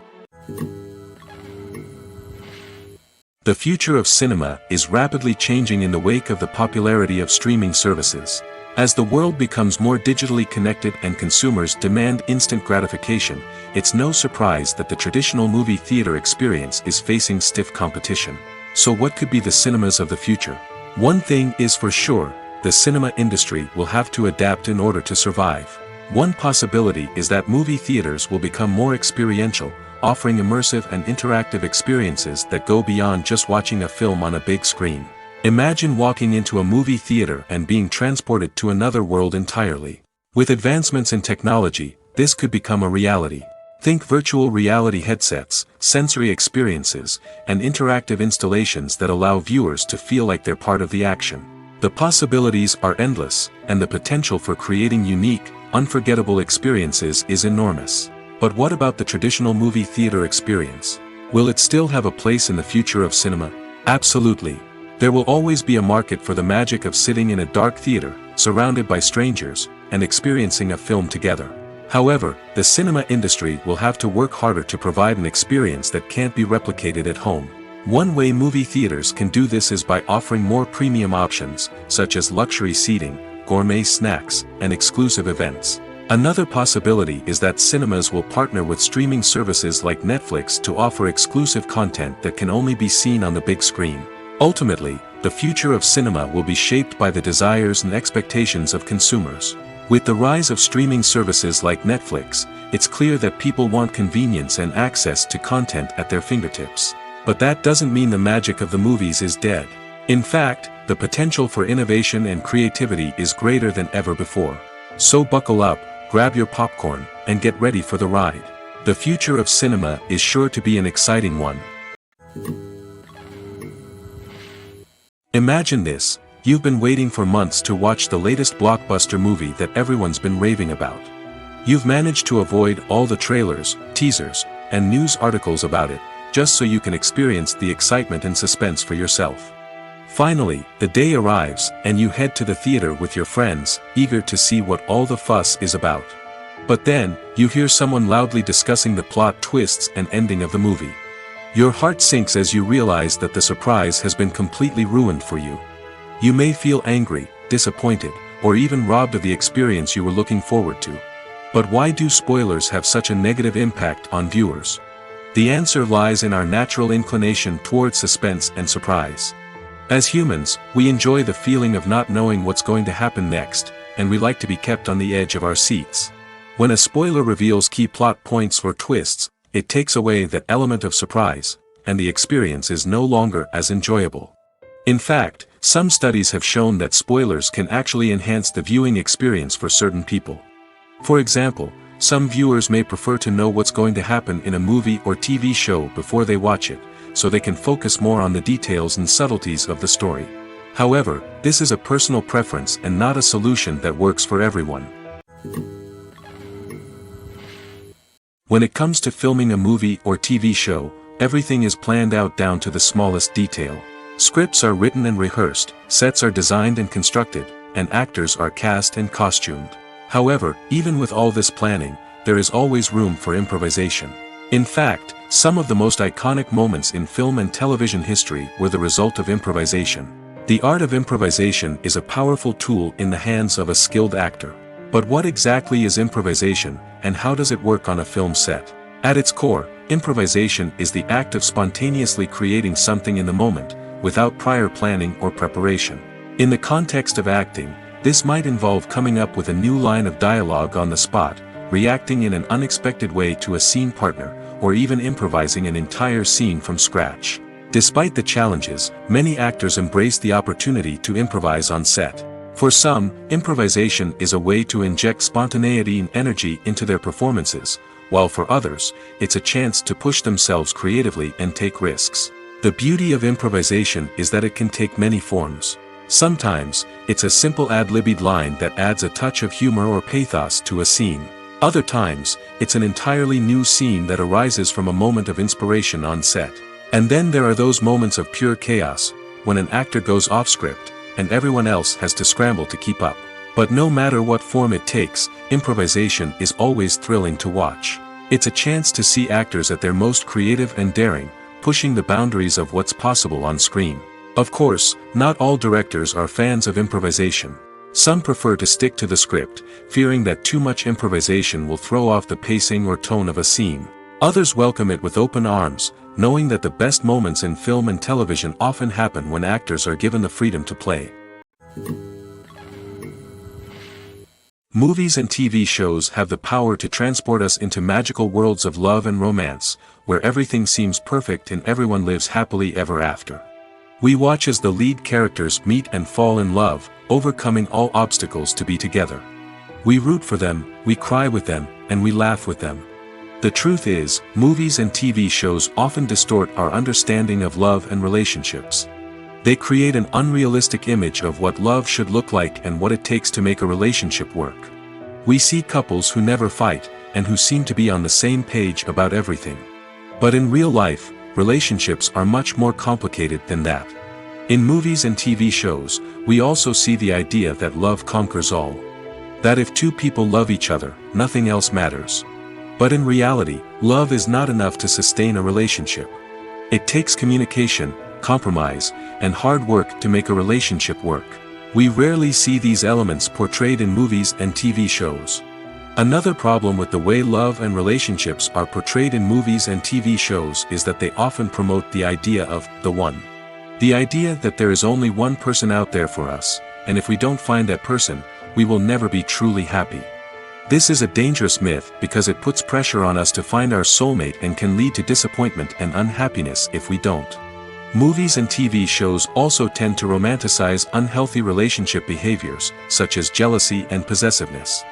The future of cinema is rapidly changing in the wake of the popularity of streaming services. As the world becomes more digitally connected and consumers demand instant gratification, it's no surprise that the traditional movie theater experience is facing stiff competition. So what could be the cinemas of the future? One thing is for sure, the cinema industry will have to adapt in order to survive. One possibility is that movie theaters will become more experiential, offering immersive and interactive experiences that go beyond just watching a film on a big screen. Imagine walking into a movie theater and being transported to another world entirely. With advancements in technology, this could become a reality. Think virtual reality headsets, sensory experiences, and interactive installations that allow viewers to feel like they're part of the action. The possibilities are endless, and the potential for creating unique, unforgettable experiences is enormous. But what about the traditional movie theater experience? Will it still have a place in the future of cinema? Absolutely. There will always be a market for the magic of sitting in a dark theater, surrounded by strangers, and experiencing a film together. However, the cinema industry will have to work harder to provide an experience that can't be replicated at home. One way movie theaters can do this is by offering more premium options, such as luxury seating, gourmet snacks, and exclusive events. Another possibility is that cinemas will partner with streaming services like Netflix to offer exclusive content that can only be seen on the big screen. Ultimately, the future of cinema will be shaped by the desires and expectations of consumers. With the rise of streaming services like Netflix, it's clear that people want convenience and access to content at their fingertips. But that doesn't mean the magic of the movies is dead. In fact, the potential for innovation and creativity is greater than ever before. So buckle up, grab your popcorn, and get ready for the ride. The future of cinema is sure to be an exciting one. Imagine this, you've been waiting for months to watch the latest blockbuster movie that everyone's been raving about. You've managed to avoid all the trailers, teasers, and news articles about it, just so you can experience the excitement and suspense for yourself. Finally, the day arrives, and you head to the theater with your friends, eager to see what all the fuss is about. But then, you hear someone loudly discussing the plot twists and ending of the movie. Your heart sinks as you realize that the surprise has been completely ruined for you. You may feel angry, disappointed, or even robbed of the experience you were looking forward to. But why do spoilers have such a negative impact on viewers? The answer lies in our natural inclination toward suspense and surprise. As humans, we enjoy the feeling of not knowing what's going to happen next, and we like to be kept on the edge of our seats. When a spoiler reveals key plot points or twists, it takes away that element of surprise, and the experience is no longer as enjoyable. In fact, some studies have shown that spoilers can actually enhance the viewing experience for certain people. For example, some viewers may prefer to know what's going to happen in a movie or TV show before they watch it, so they can focus more on the details and subtleties of the story. However, this is a personal preference and not a solution that works for everyone. When it comes to filming a movie or TV show, everything is planned out down to the smallest detail. Scripts are written and rehearsed, sets are designed and constructed, and actors are cast and costumed. However, even with all this planning, there is always room for improvisation. In fact, some of the most iconic moments in film and television history were the result of improvisation. The art of improvisation is a powerful tool in the hands of a skilled actor. But what exactly is improvisation, and how does it work on a film set? At its core, improvisation is the act of spontaneously creating something in the moment, without prior planning or preparation. In the context of acting, this might involve coming up with a new line of dialogue on the spot, reacting in an unexpected way to a scene partner, or even improvising an entire scene from scratch. Despite the challenges, many actors embrace the opportunity to improvise on set. For some, improvisation is a way to inject spontaneity and energy into their performances, while for others, it's a chance to push themselves creatively and take risks. The beauty of improvisation is that it can take many forms. Sometimes, it's a simple ad-libbed line that adds a touch of humor or pathos to a scene. Other times, it's an entirely new scene that arises from a moment of inspiration on set. And then there are those moments of pure chaos, when an actor goes off script, and everyone else has to scramble to keep up. But no matter what form it takes, improvisation is always thrilling to watch. It's a chance to see actors at their most creative and daring, pushing the boundaries of what's possible on screen. Of course, not all directors are fans of improvisation. Some prefer to stick to the script, fearing that too much improvisation will throw off the pacing or tone of a scene. Others welcome it with open arms, knowing that the best moments in film and television often happen when actors are given the freedom to play. Movies and TV shows have the power to transport us into magical worlds of love and romance, where everything seems perfect and everyone lives happily ever after. We watch as the lead characters meet and fall in love, overcoming all obstacles to be together. We root for them, we cry with them, and we laugh with them. The truth is, movies and TV shows often distort our understanding of love and relationships. They create an unrealistic image of what love should look like and what it takes to make a relationship work. We see couples who never fight, and who seem to be on the same page about everything. But in real life, relationships are much more complicated than that. In movies and TV shows, we also see the idea that love conquers all. That if two people love each other, nothing else matters. But in reality, love is not enough to sustain a relationship. It takes communication, compromise, and hard work to make a relationship work. We rarely see these elements portrayed in movies and TV shows. Another problem with the way love and relationships are portrayed in movies and TV shows is that they often promote the idea of the one. The idea that there is only one person out there for us, and if we don't find that person, we will never be truly happy. This is a dangerous myth because it puts pressure on us to find our soulmate and can lead to disappointment and unhappiness if we don't. Movies and TV shows also tend to romanticize unhealthy relationship behaviors, such as jealousy and possessiveness.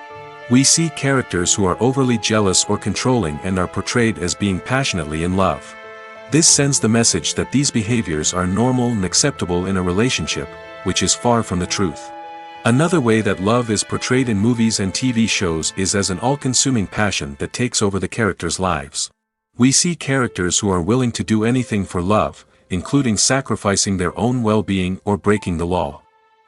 We see characters who are overly jealous or controlling and are portrayed as being passionately in love. This sends the message that these behaviors are normal and acceptable in a relationship, which is far from the truth. Another way that love is portrayed in movies and TV shows is as an all-consuming passion that takes over the characters' lives. We see characters who are willing to do anything for love, including sacrificing their own well-being or breaking the law.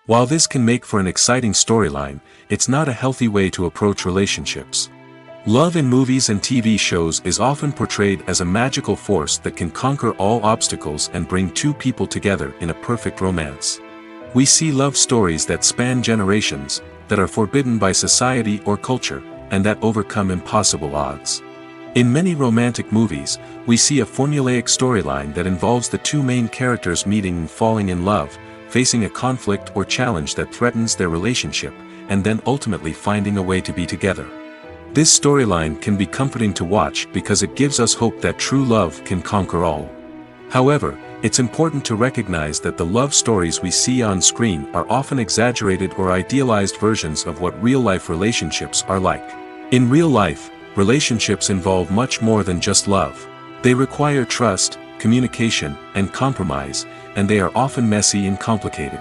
While this can make for an exciting storyline, it's not a healthy way to approach relationships. Love in movies and TV shows is often portrayed as a magical force that can conquer all obstacles and bring two people together in a perfect romance. We see love stories that span generations, that are forbidden by society or culture, and that overcome impossible odds. In many romantic movies, we see a formulaic storyline that involves the two main characters meeting and falling in love, facing a conflict or challenge that threatens their relationship, and then ultimately finding a way to be together. This storyline can be comforting to watch because it gives us hope that true love can conquer all. However, it's important to recognize that the love stories we see on screen are often exaggerated or idealized versions of what real-life relationships are like. In real life, relationships involve much more than just love. They require trust, communication, and compromise, and they are often messy and complicated.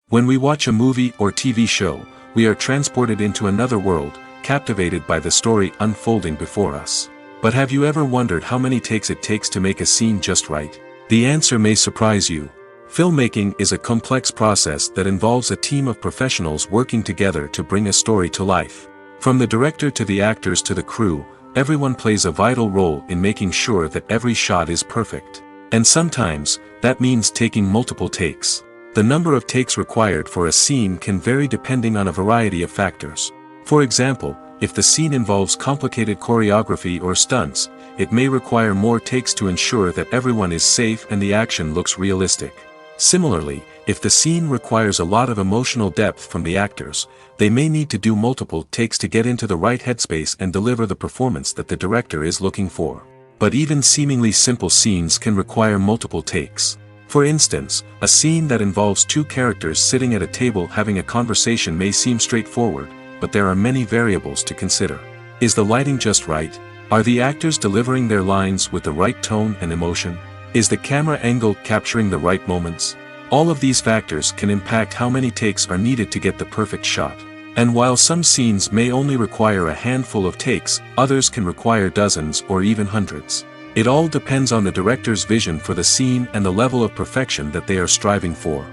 When we watch a movie or TV show, we are transported into another world, captivated by the story unfolding before us. But have you ever wondered how many takes it takes to make a scene just right? The answer may surprise you. Filmmaking is a complex process that involves a team of professionals working together to bring a story to life. From the director to the actors to the crew, everyone plays a vital role in making sure that every shot is perfect. And sometimes, that means taking multiple takes. The number of takes required for a scene can vary depending on a variety of factors. For example, if the scene involves complicated choreography or stunts, it may require more takes to ensure that everyone is safe and the action looks realistic. Similarly, if the scene requires a lot of emotional depth from the actors, they may need to do multiple takes to get into the right headspace and deliver the performance that the director is looking for. But even seemingly simple scenes can require multiple takes. For instance, a scene that involves two characters sitting at a table having a conversation may seem straightforward, but there are many variables to consider. Is the lighting just right? Are the actors delivering their lines with the right tone and emotion? Is the camera angle capturing the right moments? All of these factors can impact how many takes are needed to get the perfect shot. And while some scenes may only require a handful of takes, others can require dozens or even hundreds. It all depends on the director's vision for the scene and the level of perfection that they are striving for.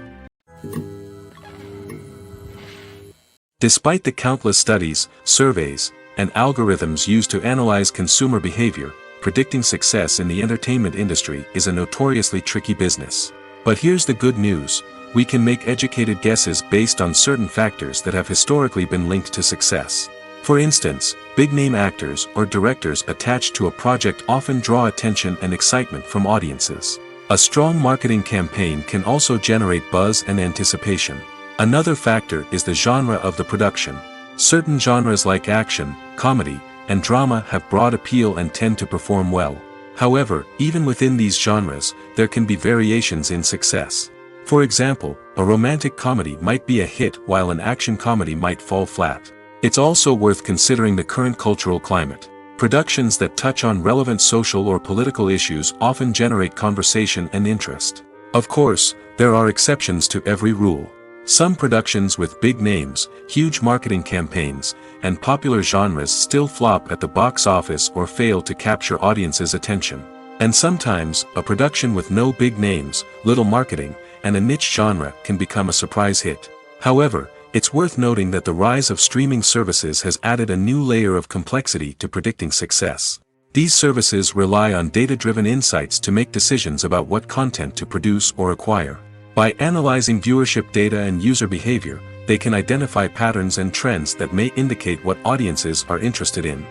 Despite the countless studies, surveys, and algorithms used to analyze consumer behavior, predicting success in the entertainment industry is a notoriously tricky business. But here's the good news: we can make educated guesses based on certain factors that have historically been linked to success. For instance, big-name actors or directors attached to a project often draw attention and excitement from audiences. A strong marketing campaign can also generate buzz and anticipation. Another factor is the genre of the production. Certain genres like action, comedy, and drama have broad appeal and tend to perform well. However, even within these genres, there can be variations in success. For example, a romantic comedy might be a hit while an action comedy might fall flat. It's also worth considering the current cultural climate. Productions that touch on relevant social or political issues often generate conversation and interest. Of course, there are exceptions to every rule. Some productions with big names, huge marketing campaigns, and popular genres still flop at the box office or fail to capture audiences' attention. And sometimes, a production with no big names, little marketing, and a niche genre can become a surprise hit. However, it's worth noting that the rise of streaming services has added a new layer of complexity to predicting success. These services rely on data-driven insights to make decisions about what content to produce or acquire. By analyzing viewership data and user behavior, they can identify patterns and trends that may indicate what audiences are interested in.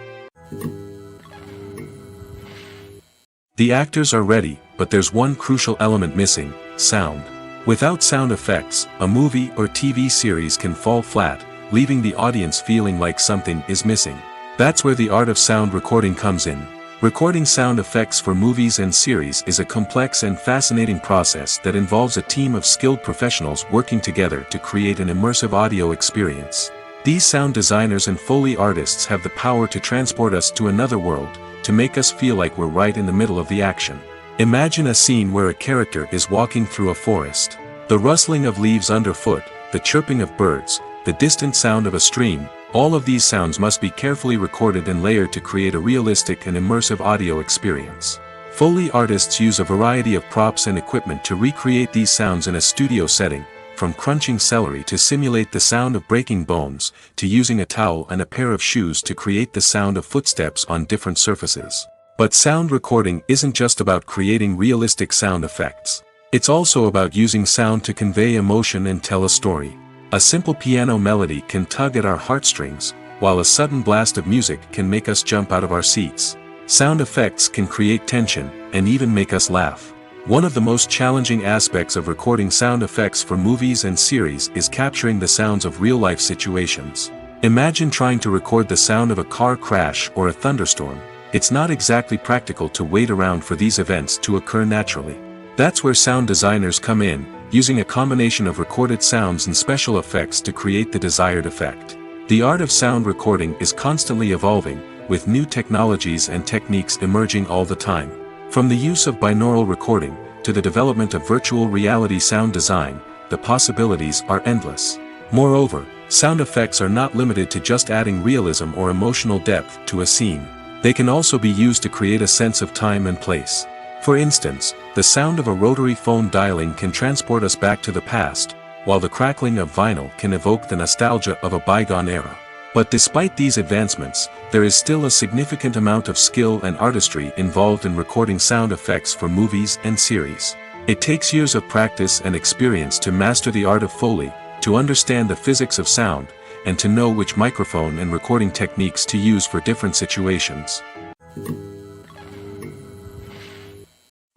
The actors are ready, but there's one crucial element missing: sound. Without sound effects, a movie or TV series can fall flat, leaving the audience feeling like something is missing. That's where the art of sound recording comes in. Recording sound effects for movies and series is a complex and fascinating process that involves a team of skilled professionals working together to create an immersive audio experience. These sound designers and Foley artists have the power to transport us to another world, to make us feel like we're right in the middle of the action. Imagine a scene where a character is walking through a forest. The rustling of leaves underfoot, the chirping of birds, the distant sound of a stream, All of these sounds must be carefully recorded and layered to create a realistic and immersive audio experience. Foley artists use a variety of props and equipment to recreate these sounds in a studio setting, from crunching celery to simulate the sound of breaking bones, to using a towel and a pair of shoes to create the sound of footsteps on different surfaces. But sound recording isn't just about creating realistic sound effects. It's also about using sound to convey emotion and tell a story. A simple piano melody can tug at our heartstrings, while a sudden blast of music can make us jump out of our seats. Sound effects can create tension, and even make us laugh. One of the most challenging aspects of recording sound effects for movies and series is capturing the sounds of real-life situations. Imagine trying to record the sound of a car crash or a thunderstorm. It's not exactly practical to wait around for these events to occur naturally. That's where sound designers come in, using a combination of recorded sounds and special effects to create the desired effect. The art of sound recording is constantly evolving, with new technologies and techniques emerging all the time. From the use of binaural recording, to the development of virtual reality sound design, the possibilities are endless. Moreover, sound effects are not limited to just adding realism or emotional depth to a scene. They can also be used to create a sense of time and place. For instance, the sound of a rotary phone dialing can transport us back to the past, while the crackling of vinyl can evoke the nostalgia of a bygone era. But despite these advancements, there is still a significant amount of skill and artistry involved in recording sound effects for movies and series. It takes years of practice and experience to master the art of Foley, to understand the physics of sound, and to know which microphone and recording techniques to use for different situations.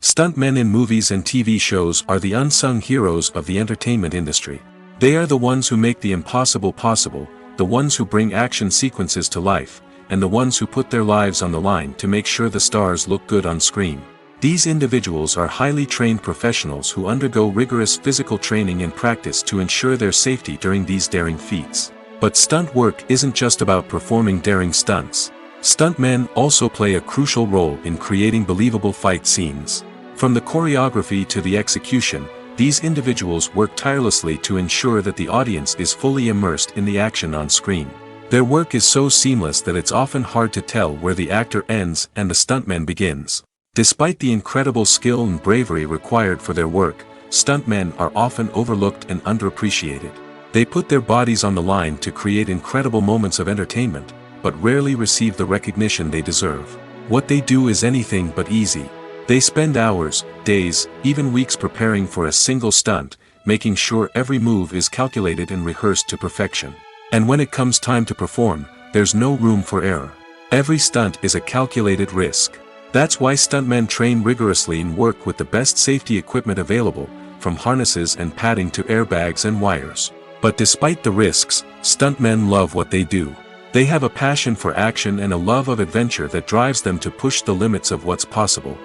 Stuntmen in movies and TV shows are the unsung heroes of the entertainment industry. They are the ones who make the impossible possible, the ones who bring action sequences to life, and the ones who put their lives on the line to make sure the stars look good on screen. These individuals are highly trained professionals who undergo rigorous physical training and practice to ensure their safety during these daring feats. But stunt work isn't just about performing daring stunts. Stuntmen also play a crucial role in creating believable fight scenes. From the choreography to the execution, these individuals work tirelessly to ensure that the audience is fully immersed in the action on screen. Their work is so seamless that it's often hard to tell where the actor ends and the stuntman begins. Despite the incredible skill and bravery required for their work, stuntmen are often overlooked and underappreciated. They put their bodies on the line to create incredible moments of entertainment, but rarely receive the recognition they deserve. What they do is anything but easy. They spend hours, days, even weeks preparing for a single stunt, making sure every move is calculated and rehearsed to perfection. And when it comes time to perform, there's no room for error. Every stunt is a calculated risk. That's why stuntmen train rigorously and work with the best safety equipment available, from harnesses and padding to airbags and wires. But despite the risks, stuntmen love what they do. They have a passion for action and a love of adventure that drives them to push the limits of what's possible.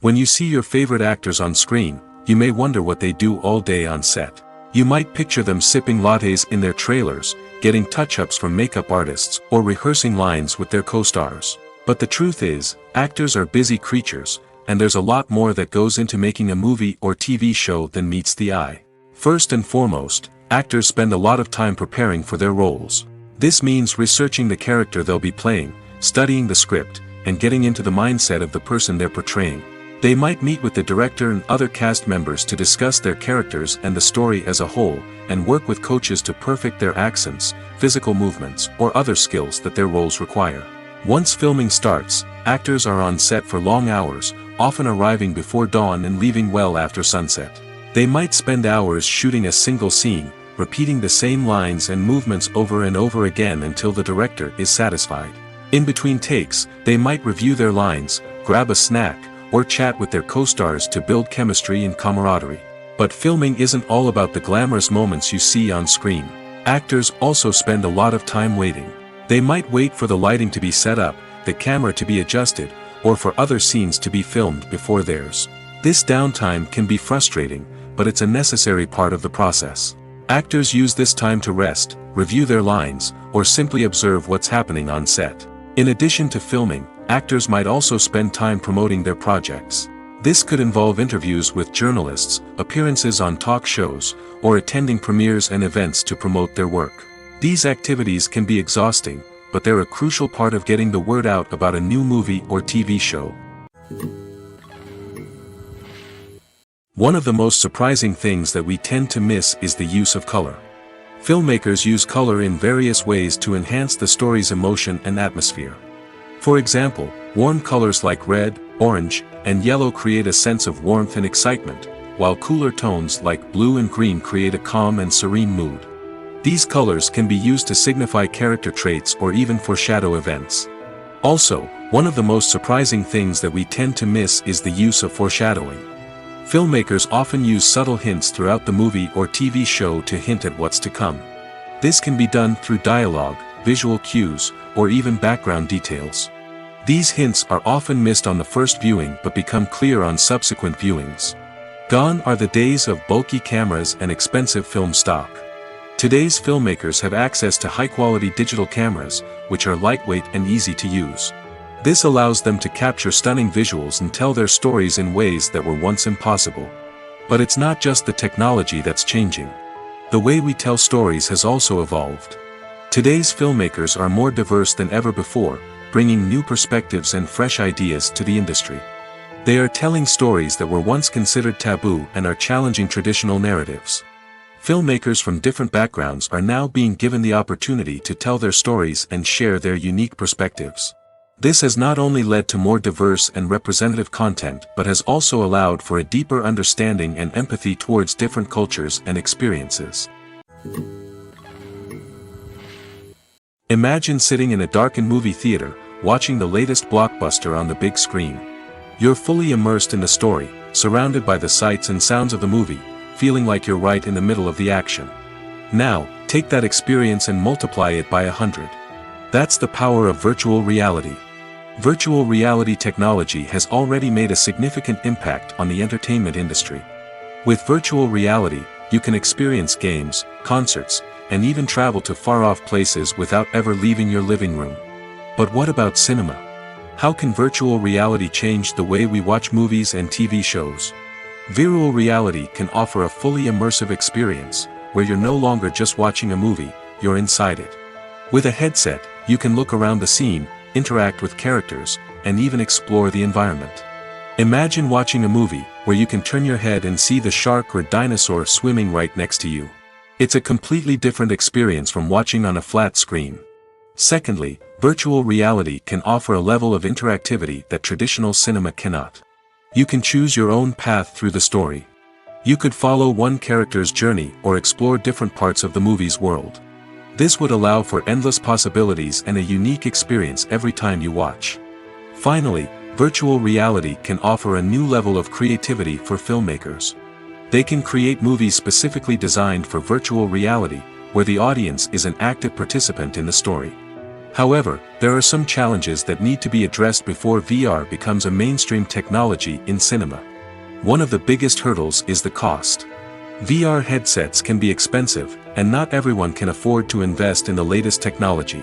When you see your favorite actors on screen, you may wonder what they do all day on set. You might picture them sipping lattes in their trailers, getting touch-ups from makeup artists, or rehearsing lines with their co-stars. But the truth is, actors are busy creatures, and there's a lot more that goes into making a movie or TV show than meets the eye. First and foremost, actors spend a lot of time preparing for their roles. This means researching the character they'll be playing, studying the script, and getting into the mindset of the person they're portraying. They might meet with the director and other cast members to discuss their characters and the story as a whole, and work with coaches to perfect their accents, physical movements, or other skills that their roles require. Once filming starts, actors are on set for long hours, often arriving before dawn and leaving well after sunset. They might spend hours shooting a single scene, repeating the same lines and movements over and over again until the director is satisfied. In between takes, they might review their lines, grab a snack, or chat with their co-stars to build chemistry and camaraderie. But filming isn't all about the glamorous moments you see on screen. Actors also spend a lot of time waiting. They might wait for the lighting to be set up, the camera to be adjusted, or for other scenes to be filmed before theirs. This downtime can be frustrating, but it's a necessary part of the process. Actors use this time to rest, review their lines, or simply observe what's happening on set. In addition to filming, actors might also spend time promoting their projects. This could involve interviews with journalists, appearances on talk shows, or attending premieres and events to promote their work. These activities can be exhausting, but they're a crucial part of getting the word out about a new movie or TV show. One of the most surprising things that we tend to miss is the use of color. Filmmakers use color in various ways to enhance the story's emotion and atmosphere. For example, warm colors like red, orange, and yellow create a sense of warmth and excitement, while cooler tones like blue and green create a calm and serene mood. These colors can be used to signify character traits or even foreshadow events. Also, one of the most surprising things that we tend to miss is the use of foreshadowing. Filmmakers often use subtle hints throughout the movie or TV show to hint at what's to come. This can be done through dialogue, visual cues, or even background details. These hints are often missed on the first viewing but become clear on subsequent viewings. Gone are the days of bulky cameras and expensive film stock. Today's filmmakers have access to high-quality digital cameras, which are lightweight and easy to use. This allows them to capture stunning visuals and tell their stories in ways that were once impossible. But it's not just the technology that's changing. The way we tell stories has also evolved. Today's filmmakers are more diverse than ever before, bringing new perspectives and fresh ideas to the industry. They are telling stories that were once considered taboo and are challenging traditional narratives. Filmmakers from different backgrounds are now being given the opportunity to tell their stories and share their unique perspectives. This has not only led to more diverse and representative content but has also allowed for a deeper understanding and empathy towards different cultures and experiences. Imagine sitting in a darkened movie theater, watching the latest blockbuster on the big screen. You're fully immersed in the story, surrounded by the sights and sounds of the movie, feeling like you're right in the middle of the action. Now, take that experience and multiply it by 100. That's the power of virtual reality. Virtual reality technology has already made a significant impact on the entertainment industry. With virtual reality, you can experience games, concerts, and even travel to far-off places without ever leaving your living room. But what about cinema? How can virtual reality change the way we watch movies and TV shows? Virtual reality can offer a fully immersive experience, where you're no longer just watching a movie, you're inside it. With a headset, you can look around the scene, interact with characters, and even explore the environment. Imagine watching a movie where you can turn your head and see the shark or dinosaur swimming right next to you. It's a completely different experience from watching on a flat screen. Secondly, virtual reality can offer a level of interactivity that traditional cinema cannot. You can choose your own path through the story. You could follow one character's journey or explore different parts of the movie's world. This would allow for endless possibilities and a unique experience every time you watch. Finally, virtual reality can offer a new level of creativity for filmmakers. They can create movies specifically designed for virtual reality, where the audience is an active participant in the story. However, there are some challenges that need to be addressed before VR becomes a mainstream technology in cinema. One of the biggest hurdles is the cost. VR headsets can be expensive, and not everyone can afford to invest in the latest technology.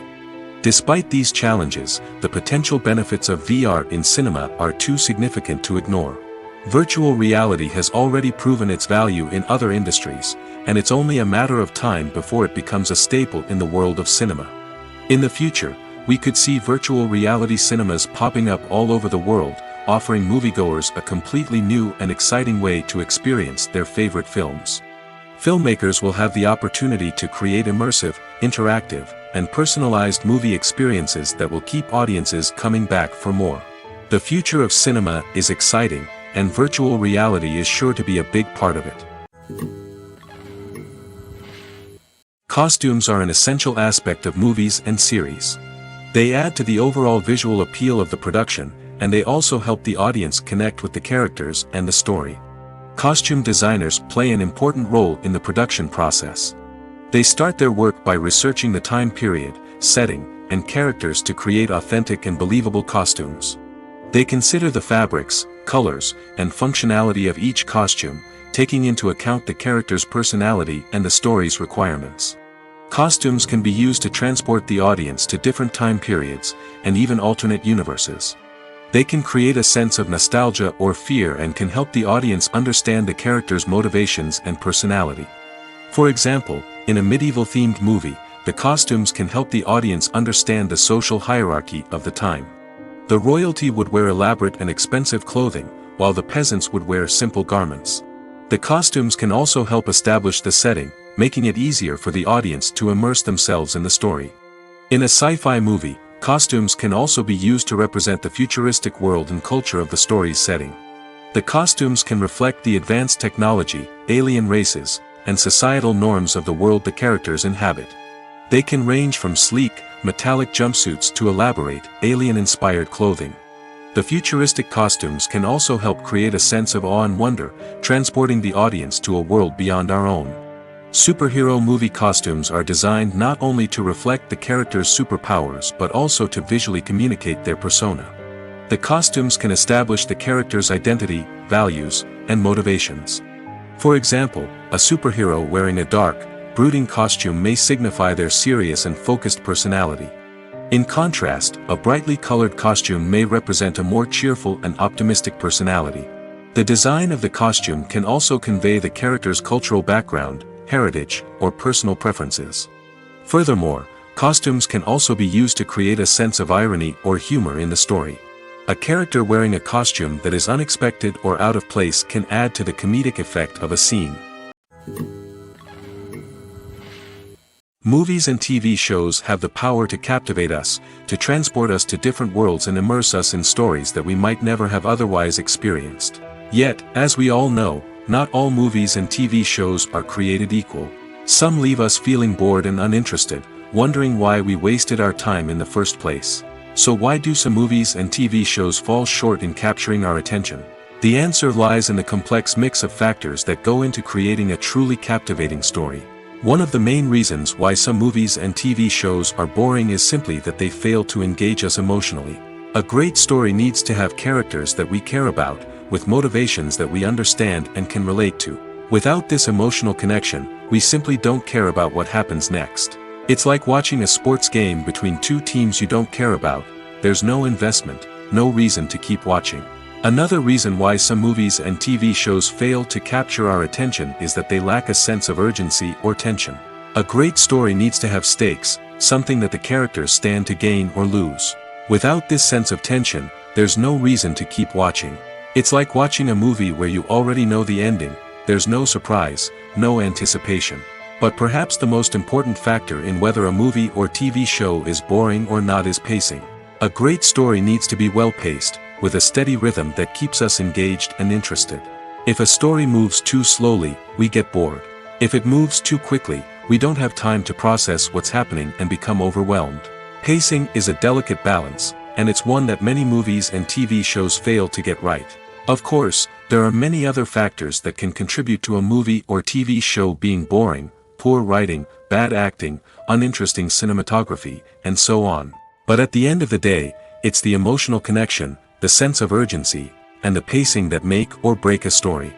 Despite these challenges, the potential benefits of VR in cinema are too significant to ignore. Virtual reality has already proven its value in other industries, and it's only a matter of time before it becomes a staple in the world of cinema. In the future, we could see virtual reality cinemas popping up all over the world, offering moviegoers a completely new and exciting way to experience their favorite films. Filmmakers will have the opportunity to create immersive, interactive, and personalized movie experiences that will keep audiences coming back for more. The future of cinema is exciting, and virtual reality is sure to be a big part of it. Costumes are an essential aspect of movies and series. They add to the overall visual appeal of the production, and they also help the audience connect with the characters and the story. Costume designers play an important role in the production process. They start their work by researching the time period, setting, and characters to create authentic and believable costumes. They consider the fabrics, colors, and functionality of each costume, taking into account the character's personality and the story's requirements. Costumes can be used to transport the audience to different time periods, and even alternate universes. They can create a sense of nostalgia or fear and can help the audience understand the character's motivations and personality. For example, in a medieval-themed movie, the costumes can help the audience understand the social hierarchy of the time. The royalty would wear elaborate and expensive clothing, while the peasants would wear simple garments. The costumes can also help establish the setting, making it easier for the audience to immerse themselves in the story. In a sci-fi movie, costumes can also be used to represent the futuristic world and culture of the story's setting. The costumes can reflect the advanced technology, alien races, and societal norms of the world the characters inhabit. They can range from sleek, metallic jumpsuits to elaborate, alien-inspired clothing. The futuristic costumes can also help create a sense of awe and wonder, transporting the audience to a world beyond our own. Superhero movie costumes are designed not only to reflect the character's superpowers but also to visually communicate their persona. The costumes can establish the character's identity, values, and motivations. For example, a superhero wearing a dark, brooding costume may signify their serious and focused personality. In contrast, a brightly colored costume may represent a more cheerful and optimistic personality. The design of the costume can also convey the character's cultural background, heritage, or personal preferences. Furthermore, costumes can also be used to create a sense of irony or humor in the story. A character wearing a costume that is unexpected or out of place can add to the comedic effect of a scene. Movies and TV shows have the power to captivate us, to transport us to different worlds and immerse us in stories that we might never have otherwise experienced. Yet, as we all know, not all movies and TV shows are created equal. Some leave us feeling bored and uninterested, wondering why we wasted our time in the first place. So why do some movies and TV shows fall short in capturing our attention? The answer lies in the complex mix of factors that go into creating a truly captivating story. One of the main reasons why some movies and TV shows are boring is simply that they fail to engage us emotionally. A great story needs to have characters that we care about, with motivations that we understand and can relate to. Without this emotional connection, we simply don't care about what happens next. It's like watching a sports game between two teams you don't care about. There's no investment, no reason to keep watching. Another reason why some movies and TV shows fail to capture our attention is that they lack a sense of urgency or tension. A great story needs to have stakes, something that the characters stand to gain or lose. Without this sense of tension, there's no reason to keep watching. It's like watching a movie where you already know the ending. There's no surprise, no anticipation. But perhaps the most important factor in whether a movie or TV show is boring or not is pacing. A great story needs to be well-paced, with a steady rhythm that keeps us engaged and interested. If a story moves too slowly, we get bored. If it moves too quickly, we don't have time to process what's happening and become overwhelmed. Pacing is a delicate balance, and it's one that many movies and TV shows fail to get right. Of course, there are many other factors that can contribute to a movie or TV show being boring: poor writing, bad acting, uninteresting cinematography, and so on. But at the end of the day, it's the emotional connection, the sense of urgency, and the pacing that make or break a story.